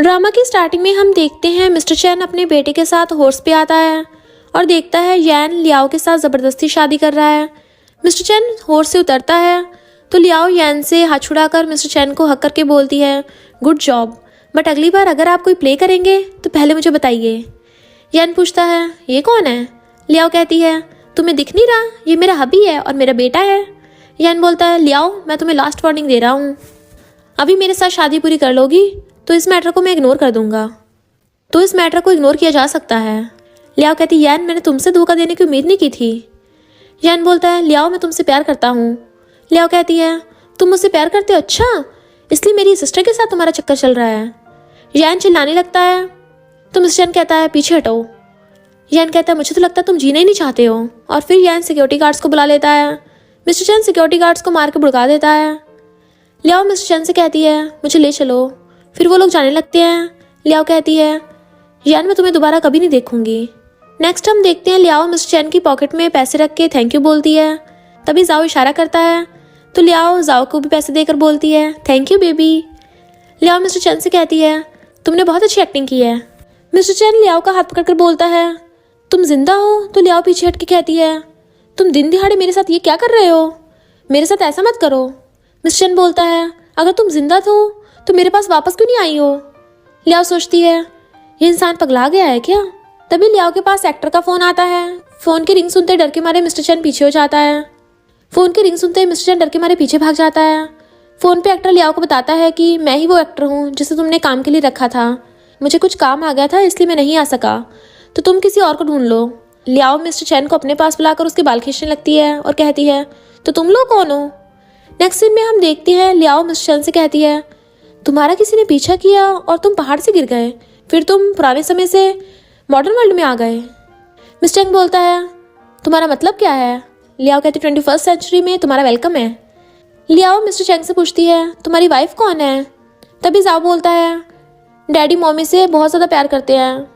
Drama की starting में हम देखते हैं मिस्टर चैन अपने बेटे के साथ हॉर्स पे आता है और देखता है यान लियाओ के साथ ज़बरदस्ती शादी कर रहा है। मिस्टर चैन हॉर्स से उतरता है तो लियाओ यान से हाथ छुड़ाकर मिस्टर चैन को हक करके बोलती है, गुड जॉब, बट अगली बार अगर आप कोई प्ले करेंगे तो पहले मुझे बताइए। यान पूछता है, ये कौन है? लियाओ कहती है, तुम्हें दिख नहीं रहा, ये मेरा हबी है और मेरा बेटा है। यान बोलता है, लियाओ मैं तुम्हें लास्ट वार्निंग दे रहा हूँ, अभी मेरे साथ शादी पूरी कर लोगी तो इस मैटर को मैं इग्नोर कर दूंगा। तो इस मैटर को इग्नोर किया जा सकता है। लियाओ कहती, यान मैंने तुमसे धोखा देने की उम्मीद नहीं की थी। यान बोलता है, लियाओ मैं तुमसे प्यार करता हूँ। लियाओ कहती है, तुम मुझसे प्यार करते हो? अच्छा, इसलिए मेरी सिस्टर के साथ तुम्हारा चक्कर चल रहा है। यान चिल्लाने लगता है तो मिस्टर चैन कहता है, पीछे हटो। यान कहता है, मुझे तो लगता है तुम जीना ही नहीं चाहते हो। और फिर यान सिक्योरिटी गार्ड्स को बुला लेता है। मिस्टर चैन सिक्योरिटी गार्ड्स को मार के भुड़का देता है। लियाओ मिस्टर चैन से कहती है, मुझे ले चलो। फिर वो लोग जाने लगते हैं। लियाओ कहती है, यान मैं तुम्हें दोबारा कभी नहीं देखूंगी। नेक्स्ट हम देखते हैं लियाओ मिस्टर चैन की पॉकेट में पैसे रख के थैंक यू बोलती है। तभी जाओ इशारा करता है तो लियाओ जाओ को भी पैसे देकर बोलती है, thank you baby. Liao mister Chan से कहती है, तुमने बहुत अच्छी एक्टिंग की है। मिस्टर चैन लियाओ का हाथ पकड़कर बोलता है, तुम जिंदा हो? तो लियाओ पीछे हट के कहती है, तुम दिन दिहाड़े मेरे साथ ये क्या कर रहे हो? मेरे साथ ऐसा मत करो। मिस्टर चैन बोलता है, अगर तुम जिंदा तो मेरे पास वापस क्यों नहीं आई हो? लियाओ सोचती है, ये इंसान पगला गया है क्या? तभी लियाओ के पास एक्टर का फोन आता है। फोन की रिंग सुनते डर के मारे मिस्टर चैन पीछे हो जाता है। फोन की रिंग सुनते मिस्टर चैन डर के मारे पीछे भाग जाता है। फोन पे एक्टर लियाओ को बताता है कि मैं ही वो एक्टर हूँ जिसे तुमने काम के लिए रखा था, मुझे कुछ काम आ गया था इसलिए मैं नहीं आ सका, तो तुम किसी और को ढूंढ लो। लियाओ मिस्टर चैन को अपने पास बुलाकर उसके बाल खींचने लगती है और कहती है, तो तुम लोग कौन हो? नेक्स्ट सीन में हम देखते हैं लियाओ मिस्टर चैन से कहती है, तुम्हारा किसी ने पीछा किया और तुम पहाड़ से गिर गए, फिर तुम पुराने समय से मॉडर्न वर्ल्ड में आ गए। मिस्टर चैन बोलता है, तुम्हारा मतलब क्या है? लियाओ कहती, 21st सेंचुरी में तुम्हारा वेलकम है। लियाओ मिस्टर चैन से पूछती है, तुम्हारी वाइफ कौन है? तभी जाओ बोलता है, डैडी मम्मी से बहुत ज़्यादा प्यार करते हैं,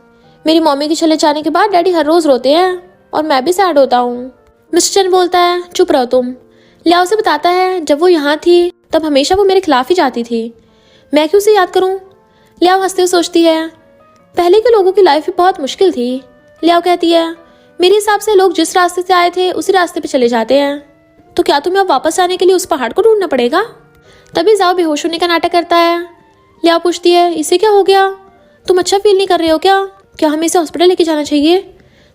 मेरी मम्मी के चले जाने के बाद डैडी हर रोज़ रोते हैं और मैं भी सैड होता हूँ। मिस्टर चैन बोलता है, चुप रहो तुम। लियाओ से बताता है, जब वो यहाँ थी तब हमेशा वो मेरे खिलाफ ही जाती थी, मैं क्यों उसे याद करूँ? लियाओ हंसते हुए सोचती है, पहले के लोगों की लाइफ भी बहुत मुश्किल थी। लियाओ कहती है, मेरे हिसाब से लोग जिस रास्ते से आए थे उसी रास्ते पे चले जाते हैं, तो क्या तुम्हें अब वापस आने के लिए उस पहाड़ को ढूंढना पड़ेगा? तभी जाओ बेहोश होने का नाटक करता है। लियाओ पूछती है, इसे क्या हो गया? तुम अच्छा फील नहीं कर रहे हो क्या हमें इसे हॉस्पिटल लेके जाना चाहिए?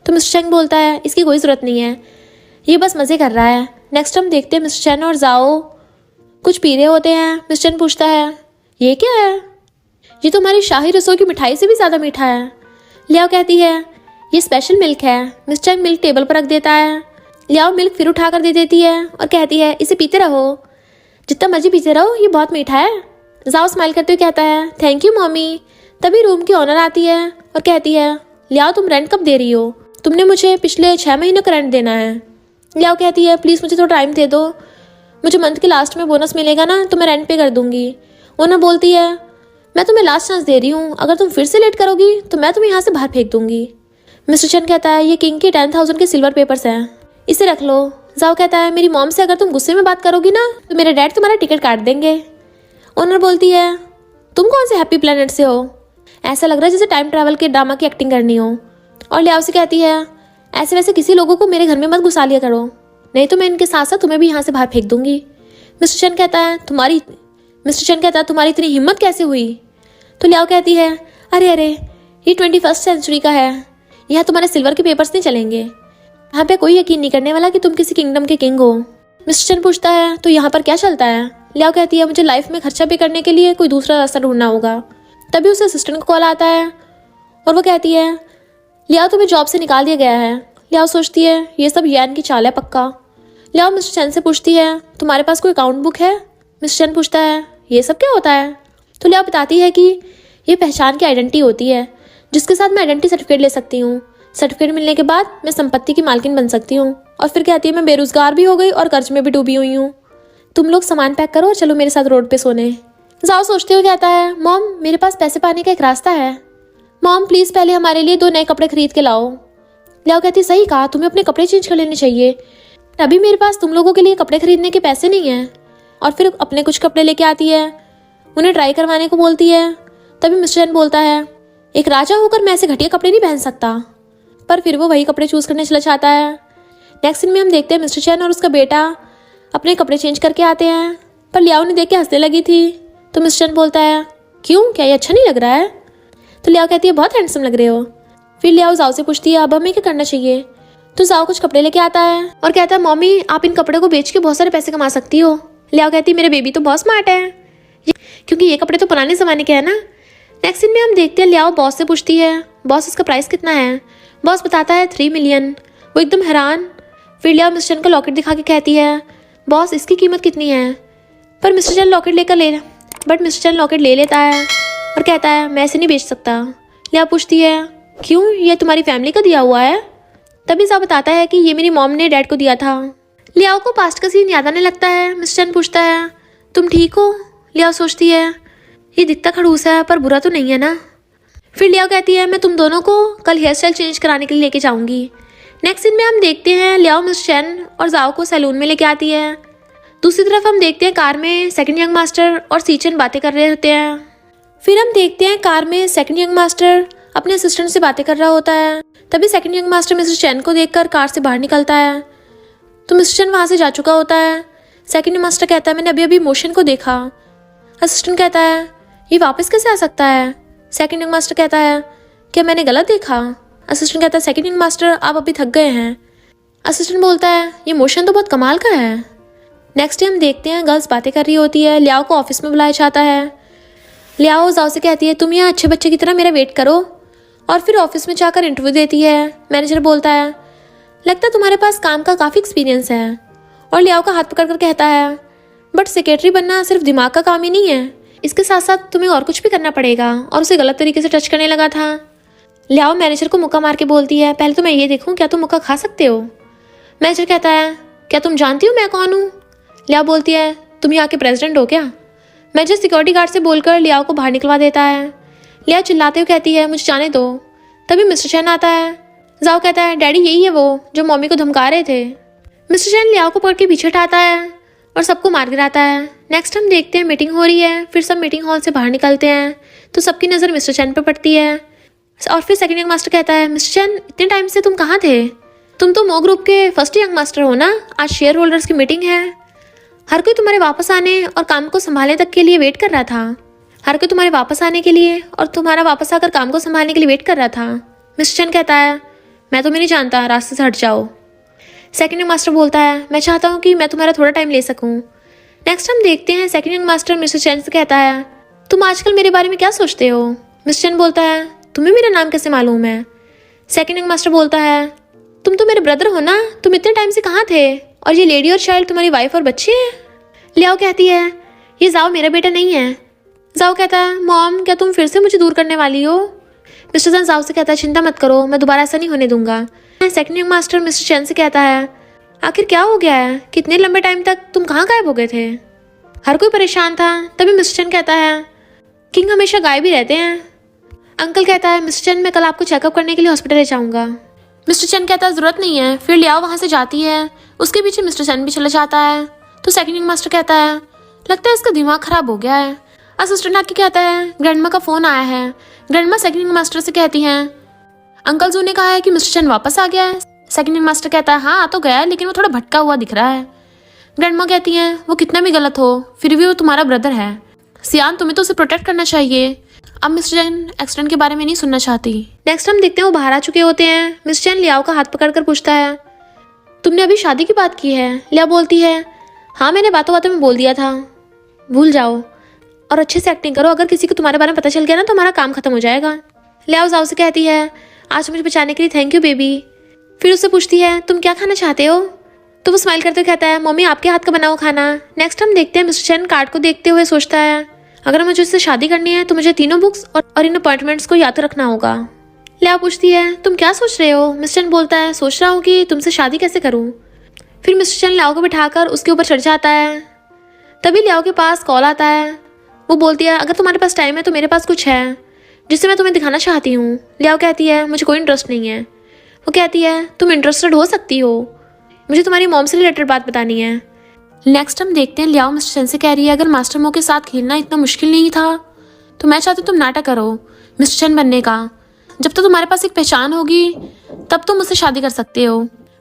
तो मिस्टर चैन बोलता है, इसकी कोई ज़रूरत नहीं है, ये बस मज़े कर रहा है। नेक्स्ट हम देखते हैं मिस्टर चैन और जाओ कुछ पी रहे होते हैं। मिस्टर चैन पूछता है, ये क्या है? ये तो हमारी शाही रसोई की मिठाई से भी ज़्यादा मीठा है। लियाओ कहती है, ये स्पेशल मिल्क है। मिस्टर चैन मिल्क टेबल पर रख देता है। लियाओ मिल्क फिर उठा कर दे देती है और कहती है, इसे पीते रहो, जितना मर्जी पीते रहो, ये बहुत मीठा है। जाओ स्माइल करते हुए कहता है, थैंक यू मम्मी। तभी रूम की ओनर आती है और कहती है, लियाओ तुम रेंट कब दे रही हो? तुमने मुझे पिछले 6 महीनों का रेंट देना है। लियाओ कहती है, प्लीज़ मुझे थोड़ा टाइम दे दो, मुझे मंथ के लास्ट में बोनस मिलेगा ना तो मैं रेंट पे कर दूंगी। ओनर बोलती है, मैं तुम्हें लास्ट चांस दे रही हूँ, अगर तुम फिर से लेट करोगी तो मैं तुम्हें यहाँ से बाहर फेंक दूंगी। मिस्टर चैन कहता है, ये किंग के 10,000 के सिल्वर पेपर्स हैं, इसे रख लो। जाओ कहता है, मेरी मॉम से अगर तुम गुस्से में बात करोगी ना तो मेरे डैड तुम्हारा टिकट काट देंगे। ओनर बोलती है, तुम कौन से हैप्पी प्लेनेट से हो? ऐसा लग रहा है जैसे टाइम ट्रैवल के ड्रामा की एक्टिंग करनी हो। और लियाओ से कहती है, ऐसे वैसे किसी लोगों को मेरे घर में मत घुसा लिया करो, नहीं तो मैं इनके साथ साथ तुम्हें भी यहाँ से बाहर फेंक दूंगी। मिस्टर चैन कहता है, तुम्हारी इतनी हिम्मत कैसे हुई? तो लियाओ कहती है, अरे ये 21st सेंचुरी का है, यहाँ तुम्हारे सिल्वर के पेपर्स नहीं चलेंगे, यहाँ पे कोई यकीन नहीं करने वाला कि तुम किसी किंगडम के किंग हो। मिस्टर चैन पूछता है, तो यहाँ पर क्या चलता है? लियाओ कहती है, मुझे लाइफ में खर्चा भी करने के लिए कोई दूसरा रास्ता ढूंढना होगा। तभी उसे असिस्टेंट को कॉल आता है और वो कहती है, लियाओ तुम्हें जॉब से निकाल दिया गया है। लियाओ सोचती है, ये सब यान की चाल है पक्का। लियाओ मिस्टर चैन से पूछती है, तुम्हारे पास कोई अकाउंट बुक है? मिस्टर चैन पूछता है, ये सब क्या होता है? तो लियाओ बताती है कि ये पहचान की आइडेंटिटी होती है जिसके साथ मैं आइडेंटिटी सर्टिफिकेट ले सकती हूँ। सर्टिफिकेट मिलने के बाद मैं संपत्ति की मालकिन बन सकती हूँ। और फिर कहती है, मैं बेरोजगार भी हो गई और कर्ज में भी डूबी हुई हूँ, तुम लोग सामान पैक करो और चलो मेरे साथ रोड पे सोने। जाओ सोचते हुए कहता है, मॉम मेरे पास पैसे पाने का एक रास्ता है, मॉम प्लीज़ पहले हमारे लिए 2 नए कपड़े खरीद के लाओ। लियाओ कहती, सही कहा, तुम्हें अपने कपड़े चेंज कर लेने चाहिए, अभी मेरे पास तुम लोगों के लिए कपड़े खरीदने के पैसे नहीं हैं। और फिर अपने कुछ कपड़े लेके आती है, उन्हें ट्राई करवाने को बोलती है। तभी मिस्टर चैन बोलता है, एक राजा होकर मैं ऐसे घटिया कपड़े नहीं पहन सकता, पर फिर वो वही कपड़े चूज करने चला जाता है। नेक्स्ट सीन में हम देखते हैं मिस्टर चैन और उसका बेटा अपने कपड़े चेंज करके आते हैं, पर लियाओ ने देख के हंसने लगी थी। तो मिस्टर चैन बोलता है, क्यों, क्या ये अच्छा नहीं लग रहा है? तो लियाओ कहती है, बहुत हैंडसम लग रहे हो। फिर लियाओ जाओ से पूछती है, अब हमें क्या करना चाहिए? तो जाओ कुछ कपड़े लेके आता है और कहता है, मम्मी आप इन कपड़ों को बेच के बहुत सारे पैसे कमा सकती हो। लियाओ कहती है, मेरे बेबी तो बहुत स्मार्ट है, क्योंकि ये कपड़े तो पुराने ज़माने के हैं ना। नेक्स्ट सीन में हम देखते हैं लियाओ बॉस से पूछती है, बॉस इसका प्राइस कितना है? बॉस बताता है 3 मिलियन। वो एकदम हैरान। फिर लियाओ मिस्टर चैन का लॉकेट दिखा के कहती है, बॉस इसकी कीमत कितनी है? पर मिस्टर चैन मिस्टर चैन लॉकेट ले लेता है और कहता है, मैं इसे नहीं बेच सकता। लियाओ पूछती है, क्यों, ये तुम्हारी फैमिली का दिया हुआ है? तभी जाओ बताता है कि ये मेरी मॉम ने डैड को दिया था। लियाओ को पास्ट का सीन याद आने लगता है। मिस्टर चैन पूछता है, तुम ठीक हो? लियाओ सोचती है, ये दिखता खड़ूस है पर बुरा तो नहीं है ना। फिर लियाओ कहती है, मैं तुम दोनों को कल हेयर स्टाइल चेंज कराने के लिए लेके जाऊंगी। नेक्स्ट सीन में हम देखते हैं लियाओ मिस्टर चैन और जाओ को सैलून में लेके आती है। दूसरी तरफ हम देखते हैं कार में सेकंड यंग मास्टर और सीचन बातें कर रहे होते हैं। फिर हम देखते हैं कार में सेकंड यंग मास्टर अपने असिस्टेंट से बातें कर रहा होता है। तभी सेकंड यंग मास्टर मिस्टर चैन को देखकर कार से बाहर निकलता है। तो मिस्टर चैन वहाँ से जा चुका होता है। सेकंड यंग मास्टर कहता है, मैंने अभी अभी मोशन को देखा। असिस्टेंट कहता है, ये वापस कैसे आ सकता है? सेकंड यंग मास्टर कहता है, क्या मैंने गलत देखा? असिस्टेंट कहता है, सेकंड यंग मास्टर आप अभी थक गए हैं। असिस्टेंट बोलता है, ये मोशन तो बहुत कमाल का है। नेक्स्ट डे हम देखते हैं गर्ल्स बातें कर रही होती है। लियाओ को ऑफिस में बुलाया जाता है। लियाओ जाओ से कहती है, तुम यहाँ अच्छे बच्चे की तरह मेरा वेट करो, और फिर ऑफिस में जाकर इंटरव्यू देती है। मैनेजर बोलता है, लगता है तुम्हारे पास काम का काफ़ी एक्सपीरियंस है। और लियाओ का हाथ पकड़कर कहता है, बट सेक्रेटरी बनना सिर्फ दिमाग का काम ही नहीं है, इसके साथ साथ तुम्हें और कुछ भी करना पड़ेगा। और उसे गलत तरीके से टच करने लगा था। लियाओ मैनेजर को मुक्का मार के बोलती है, पहले तो मैं ये देखूं क्या तुम मुक्का खा सकते हो। मैनेजर कहता है, क्या तुम जानती हो मैं कौन हूँ? लियाओ बोलती है, तुम यहाँ के प्रेसिडेंट हो क्या? मैनेजर सिक्योरिटी गार्ड से बोलकर लियाओ को बाहर निकलवा देता है। लियाओ चिल्लाते हुए कहती है, मुझे जाने दो। तभी मिस्टर चैन आता है। जाओ कहता है, डैडी यही है वो जो मम्मी को धमका रहे थे। मिस्टर चैन लियाओ को पकड़ के पीछे हटाता है और सबको मार गिराता है। नेक्स्ट हम देखते हैं मीटिंग हो रही है। फिर सब मीटिंग हॉल से बाहर निकलते हैं तो सबकी नज़र मिस्टर चैन पर पड़ती है। और फिर सेकंड यंग मास्टर कहता है, मिस्टर चैन इतने टाइम से तुम कहाँ थे? तुम तो मो ग्रुप के फर्स्ट यंग मास्टर हो ना। आज शेयर होल्डर्स की मीटिंग है। हर कोई तुम्हारे वापस आने और काम को संभालने तक के लिए वेट कर रहा था। हर कोई तुम्हारे वापस आने के लिए और तुम्हारा वापस आकर काम को संभालने के लिए वेट कर रहा था। मिस्टर चैन कहता है, मैं तुम्हें नहीं जानता, रास्ते से हट जाओ। सेकंड यंग मास्टर बोलता है, मैं चाहता हूँ कि मैं तुम्हारा थोड़ा टाइम ले सकूँ। नेक्स्ट हम देखते हैं second young master mister Chan से कहता है, तुम आजकल मेरे बारे में क्या सोचते हो? मिस्टर चैन बोलता है, तुम्हें मेरा नाम कैसे मालूम है? सेकंड यंग मास्टर बोलता है, तुम तो मेरे ब्रदर हो ना, तुम इतने टाइम से कहाँ थे? और ये लेडी और चाइल्ड तुम्हारी वाइफ और बच्चे हैं? लियाओ कहती है, ये जाओ मेरा बेटा नहीं है। जाओ कहता है, मॉम क्या तुम फिर से मुझे दूर करने वाली हो? मिस्टर चैन जाओ से कहता है, चिंता मत करो, मैं दोबारा ऐसा नहीं होने दूंगा। Second young master mister Chan से कहता है, आखिर क्या हो गया है? कितने लंबे टाइम तक तुम कहाँ गायब हो गए थे? हर कोई परेशान था। तभी मिस्टर चैन कहता है, किंग हमेशा गायब ही रहते हैं। अंकल कहता है, मिस्टर चैन मैं कल आपको चेकअप करने के लिए हॉस्पिटल ले जाऊंगा। मिस्टर चैन कहता है, जरूरत नहीं है। फिर लियाओ वहाँ से जाती है। उसके पीछे मिस्टर चैन भी चला जाता है। तो सेकंड यंग मास्टर कहता है, लगता है इसका दिमाग खराब हो गया है। असिस्टेंट आके कहता है, ग्रैंडमा का फोन आया है। ग्रैंडमा सेकंड यंग मास्टर से कहती हैं, अंकल जू ने कहा है कि मिस्टर चैन वापस आ गया है। सेकंड यंग मास्टर कहता है, हाँ आ तो गया है, लेकिन वो थोड़ा भटका हुआ दिख रहा है। ग्रैंडमा कहती हैं, वो कितना भी गलत हो फिर भी वो तुम्हारा ब्रदर है। सियान तुम्हें तो उसे प्रोटेक्ट करना चाहिए। अब मिस्टर चैन एक्सीडेंट के बारे में नहीं सुनना चाहती। नेक्स्ट हम देखते हैं वो बाहर आ चुके होते हैं। मिस्टर चैन लियाओ का हाथ पकड़कर पूछता है, तुमने अभी शादी की बात की है? लिया बोलती है, हाँ मैंने बातों बातों में बोल दिया था, भूल जाओ और अच्छे से एक्टिंग करो। अगर किसी को तुम्हारे बारे में पता चल गया ना तो हमारा काम खत्म हो जाएगा। लियाओ जाओ से कहती है, आज मुझे बचाने के लिए थैंक यू बेबी। फिर उससे पूछती है, तुम क्या खाना चाहते हो? तो वो स्माइल करते हुए कहता है, मम्मी आपके हाथ का बना हुआ खाना। नेक्स्ट हम देखते हैं मिस्टर चैन कार्ड को देखते हुए सोचता है, अगर मुझे उससे शादी करनी है तो मुझे तीनों बुक्स और इन अपॉइंटमेंट्स को याद रखना होगा। लिया पूछती है, तुम क्या सोच रहे हो? मिस्टर चैन बोलता है, सोच रहा हूँ कि तुमसे शादी कैसे करूँ। फिर मिस्टर चैन लियाओ को बिठाकर उसके ऊपर चढ़ जाता है। तभी लियाओ के पास कॉल आता है। वो बोलती है, अगर तुम्हारे पास टाइम है तो मेरे पास कुछ है जिससे मैं तुम्हें दिखाना चाहती हूँ। लियाओ कहती है, मुझे कोई इंटरेस्ट नहीं है। वो कहती है, तुम इंटरेस्टेड हो सकती हो, मुझे तुम्हारी मॉम से रिलेटेड बात बतानी है। नेक्स्ट हम देखते हैं लियाओ मिस्टर चैन से कह रही है, अगर मास्टर मो के साथ खेलना इतना मुश्किल नहीं था तो मैं चाहती हूँ तुम नाटक करो मिस्टर चैन बनने का। जब तक तुम्हारे पास एक पहचान होगी तब तुम मुझसे शादी कर सकते हो,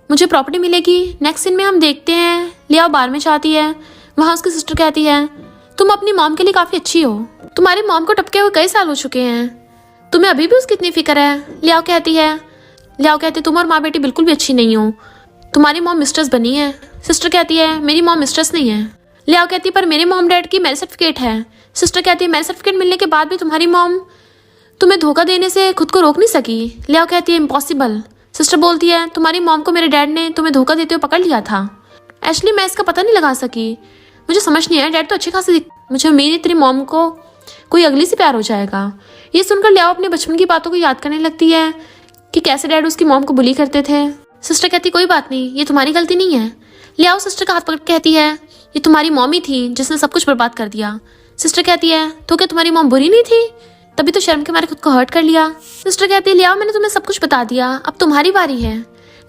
मुझे प्रॉपर्टी मिलेगी। नेक्स्ट सीन में हम देखते हैं लियाओ बार में जाती है। वहाँ उसकी सिस्टर कहती है तुम अपनी मॉम के लिए काफ़ी अच्छी हो, तुम्हारी मॉम को टपके हुए कई साल हो चुके हैं, तुम्हें अभी भी उसकी इतनी फिक्र है। लियाओ कहती है तुम और माँ बेटी बिल्कुल भी अच्छी नहीं हो, तुम्हारी मॉम मिस्ट्रेस बनी है। सिस्टर कहती है मेरी मॉम मिस्ट्रेस नहीं है। लियाओ कहती है पर मेरे मॉम डैड की मैरिज सर्टिफिकेट है। सिस्टर कहती है मैरिज सर्टिफिकेट मिलने के बाद भी तुम्हारी मॉम तुम्हें धोखा देने से खुद को रोक नहीं सकी। लियाओ कहती है इम्पॉसिबल। सिस्टर बोलती है तुम्हारी मॉम को मेरे डैड ने तुम्हें धोखा देते हुए पकड़ लिया था। एक्चुअली मैं इसका पता नहीं लगा सकी, मुझे समझ नहीं आया, डैड तो अच्छे खासे मुझे उम्मीद है तेरी मॉम को कोई अगली से प्यार हो जाएगा। ये सुनकर लियाओ अपने बचपन की बातों को याद करने लगती है कि कैसे डैड उसकी मॉम को बुली करते थे। सिस्टर कहती कोई बात नहीं, ये तुम्हारी गलती नहीं है। लियाओ सिस्टर का हाथ पकड़ कहती है ये तुम्हारी मॉम ही थी जिसने सब कुछ बर्बाद कर दिया। सिस्टर कहती है तो क्या तुम्हारी मॉम बुरी नहीं थी, तभी तो शर्म के मारे खुद को हर्ट कर लिया। सिस्टर कहती है लियाओ मैंने तुम्हें सब कुछ बता दिया, अब तुम्हारी बारी है।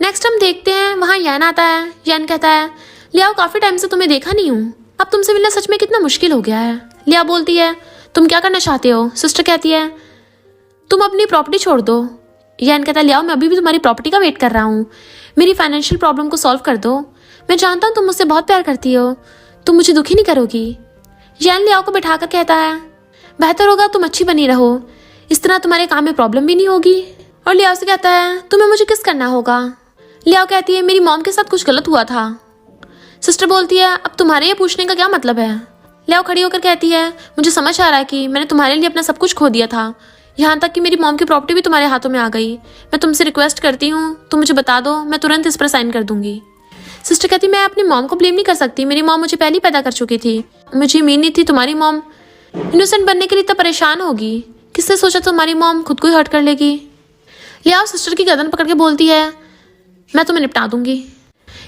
नेक्स्ट हम देखते हैं वहाँ यान आता है। यान कहता है लियाओ काफ़ी टाइम से तुम्हें देखा नहीं हूँ, अब तुमसे मिलना सच में कितना मुश्किल हो गया है। लिया बोलती है तुम क्या करना चाहते हो। सिस्टर कहती है तुम अपनी प्रॉपर्टी छोड़ दो। यान कहता है लियाओ मैं अभी भी तुम्हारी प्रॉपर्टी का वेट कर रहा हूँ, मेरी फाइनेंशियल प्रॉब्लम को सॉल्व कर दो। मैं जानता हूँ तुम मुझसे बहुत प्यार करती हो, तुम मुझे दुखी नहीं करोगी। यान लियाओ को बैठाकर कहता है बेहतर होगा तुम अच्छी बनी रहो, इस तरह तुम्हारे काम में प्रॉब्लम भी नहीं होगी। और लियाओ से कहता है तुम्हें मुझे किस करना होगा। लियाओ कहती है मेरी मॉम के साथ कुछ गलत हुआ था। सिस्टर बोलती है अब तुम्हारे ये पूछने का क्या मतलब है। लियाओ खड़ी होकर कहती है मुझे समझ आ रहा है कि मैंने तुम्हारे लिए अपना सब कुछ खो दिया था, यहाँ तक कि मेरी मॉम की प्रॉपर्टी भी तुम्हारे हाथों में आ गई। मैं तुमसे रिक्वेस्ट करती हूँ तुम मुझे बता दो, मैं तुरंत इस पर साइन कर दूंगी। सिस्टर कहती मैं अपनी मॉम को ब्लेम नहीं कर सकती, मेरी मॉम मुझे पहले ही पैदा कर चुकी थी, मुझे उम्मीद नहीं थी तुम्हारी मॉम इनोसेंट बनने के लिए इतना परेशान होगी, किससे सोचा तुम्हारी मॉम खुद को ही हर्ट कर लेगी। लियाओ सिस्टर की गर्दन पकड़ के बोलती है मैं तुम्हें निपटा दूंगी।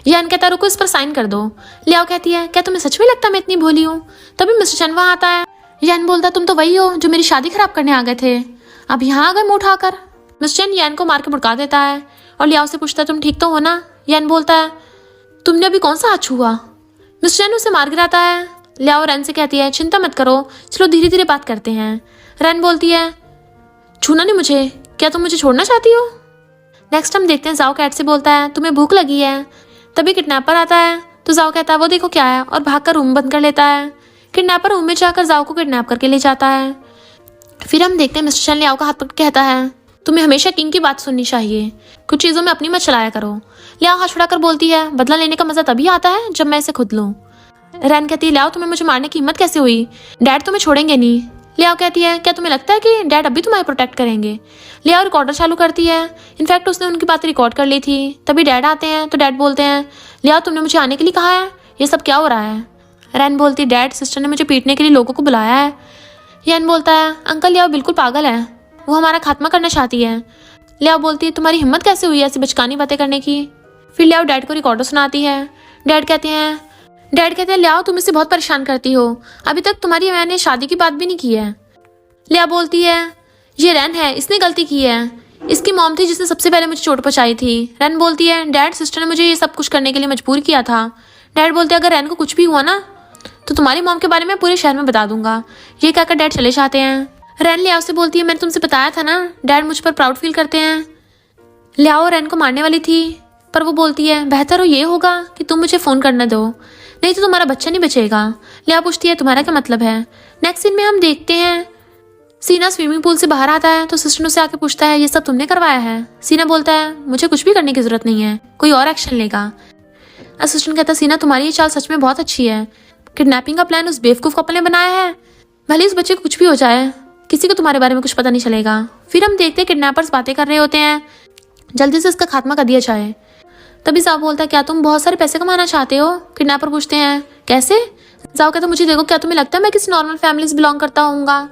यान कहता रुको इस पर साइन कर दो। लियाओ कहती है क्या तुम्हें सच में लगता मैं इतनी भोली हूँ। तभी मिस्टर चैन वहाँ आता है। यान बोलता तुम तो वही हो जो मेरी शादी खराब करने आ गए थे, अब यहाँ आ गए मुँह उठाकर। मिस्टर चैन यान को मार के भुड़का देता है और लियाओ से पूछता है तुम ठीक तो हो ना। यान बोलता है तुमने अभी कौन सा हाथ छुआ। मिस्टर चैन उसे मार गिराता है। लियाओ रैन से कहती है चिंता मत करो, चलो धीरे धीरे बात करते हैं। रैन बोलती है छूना नहीं मुझे, क्या तुम मुझे छोड़ना चाहती हो। नेक्स्ट हम देखते हैं जाओ कैट से बोलता है तुम्हें भूख लगी है। तभी किडनैपर आता है तो जाओ कहता है वो देखो क्या है, और भागकर रूम बंद कर लेता है। किडनैपर रूम में जाकर जाओ को किडनैप करके ले जाता है। फिर हम देखते हैं मिस्टर चैन लियाओ का हाथ पकड़ कहता है तुम्हें हमेशा किंग की बात सुननी चाहिए, कुछ चीज़ों में अपनी मत चलाया करो। लियाओ हाथ छुड़ाकर बोलती है बदला लेने का मजा तभी आता है जब मैं इसे खुद लूँ। रैन कहती है लियाओ तुम्हें मुझे मारने की हिम्मत कैसे हुई, डैड तुम्हें छोड़ेंगे नहीं। लियाओ कहती है क्या तुम्हें लगता है कि डैड अभी तुम्हारे प्रोटेक्ट करेंगे। लियाओ रिकॉर्डर चालू करती है, इनफैक्ट उसने उनकी बात रिकॉर्ड कर ली थी। तभी डैड आते हैं तो डैड बोलते हैं लियाओ तुमने मुझे आने के लिए कहा है, ये सब क्या हो रहा है। रैन बोलती डैड सिस्टर ने मुझे पीटने के लिए लोगों को बुलाया है। यान बोलता है अंकल लियाओ बिल्कुल पागल है, वो हमारा खात्मा करना चाहती है। लियाओ बोलती है तुम्हारी हिम्मत कैसे हुई ऐसी बचकानी बातें करने की। फिर लियाओ डैड को रिकॉर्डर सुनाती है। डैड कहते हैं लियाओ तुम इससे बहुत परेशान करती हो, अभी तक तुम्हारी मैंने शादी की बात भी नहीं की है। लिया बोलती है ये रैन है, इसने गलती की है, इसकी मॉम थी जिसने सबसे पहले मुझे चोट पहुंचाई थी। रैन बोलती है डैड सिस्टर ने मुझे ये सब कुछ करने के लिए मजबूर किया था। डैड बोलते हैं अगर रैन को कुछ भी हुआ ना तो तुम्हारी मॉम के बारे में पूरे शहर में बता दूंगा। ये कहकर डैड चले जाते हैं। रैन लियाओ से बोलती है मैंने तुमसे बताया था ना डैड मुझ पर प्राउड फील करते हैं। लियाओ रैन को मारने वाली थी पर वो बोलती है बेहतर हो ये होगा कि तुम मुझे फ़ोन करने दो, नहीं तो तुम्हारा बच्चा नहीं बचेगा। लिया पूछती है तुम्हारा क्या मतलब है। नेक्स्ट सीन में हम देखते हैं सीना स्विमिंग पूल से बाहर आता है तो सिस्टर उसे आके पूछता है ये सब तुमने करवाया है। सीना बोलता है मुझे कुछ भी करने की जरूरत नहीं है, कोई और एक्शन लेगा। असिस्टेंट कहता है सीना तुम्हारी ये चाल सच में बहुत अच्छी है, किडनैपिंग का प्लान उस बेवकूफ़ कपल ने बनाया है, भले इस बच्चे को कुछ भी हो जाए किसी को तुम्हारे बारे में कुछ पता नहीं चलेगा। फिर हम देखते हैं किडनैपर्स बातें कर रहे होते हैं, जल्दी से इसका खात्मा कर दिया जाए। तभी जाओ बोलता है क्या तुम बहुत सारे पैसे कमाना चाहते हो। किडनैपर पूछते हैं कैसे। जाओ कहता मुझे देखो क्या तुम्हें लगता है मैं किसी नॉर्मल फैमिली से बिलोंग करता हूँगा,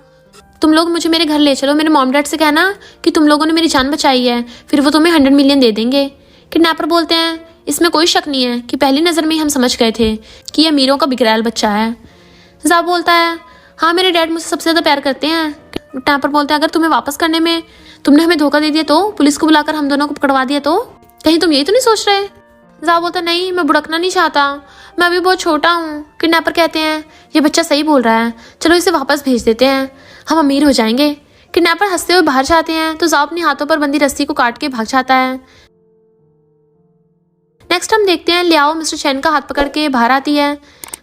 तुम लोग मुझे मेरे घर ले चलो, मेरे मॉम डैड से कहना कि तुम लोगों ने मेरी जान बचाई है, फिर वो तुम्हें 100 मिलियन दे देंगे। किडनैपर बोलते हैं इसमें कोई शक नहीं है कि पहली नज़र में ही हम समझ गए थे कि ये अमीरों का बिगड़ैल बच्चा है। जाओ बोलता है हाँ मेरे डैड मुझसे सबसे ज़्यादा प्यार करते हैं। किडनैपर बोलते हैं अगर तुम्हें वापस करने में तुमने हमें धोखा दे दिया तो, पुलिस को बुलाकर हम दोनों को पकड़वा दिया तो, कहीं तुम यही तो नहीं सोच रहे। जाओ बोलता नहीं, मैं भुड़कना नहीं चाहता, मैं अभी बहुत छोटा हूँ। किडनैपर कहते हैं ये बच्चा सही बोल रहा है, चलो इसे वापस भेज देते हैं, हम अमीर हो जाएंगे। किडनैपर हंसते हुए बाहर जाते हैं तो जाओ अपने हाथों पर बंधी रस्सी को काट के भाग जाता है। नेक्स्ट हम देखते हैं लियाओ मिस्टर चैन का हाथ पकड़ के बाहर आती है,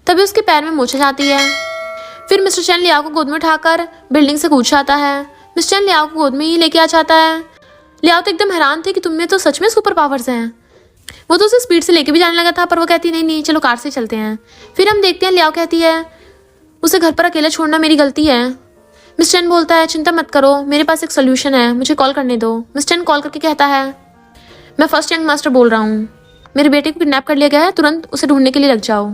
तभी उसके पैर में मोच आ जाती है। फिर मिस्टर चैन लियाओ को गोद में उठाकर बिल्डिंग से कूद जाता है। मिस्टर चैन लियाओ को गोद में ही लेके आ जाता है। लियाओ तो एकदम हैरान थे कि तुम में तो सच में सुपर पावर्स हैं। वो तो उसे स्पीड से लेके भी जाने लगा था, पर वो कहती नहीं नहीं चलो कार से चलते हैं। फिर हम देखते हैं लियाओ कहती है उसे घर पर अकेला छोड़ना मेरी गलती है। मिस्टर चैन बोलता है चिंता मत करो, मेरे पास एक सोल्यूशन है, मुझे कॉल करने दो। मिस्टर चैन कॉल करके कहता है मैं फर्स्ट यंग मास्टर बोल रहा हूँ, मेरे बेटे को किडनैप कर लिया गया है, तुरंत उसे ढूंढने के लिए लग जाओ।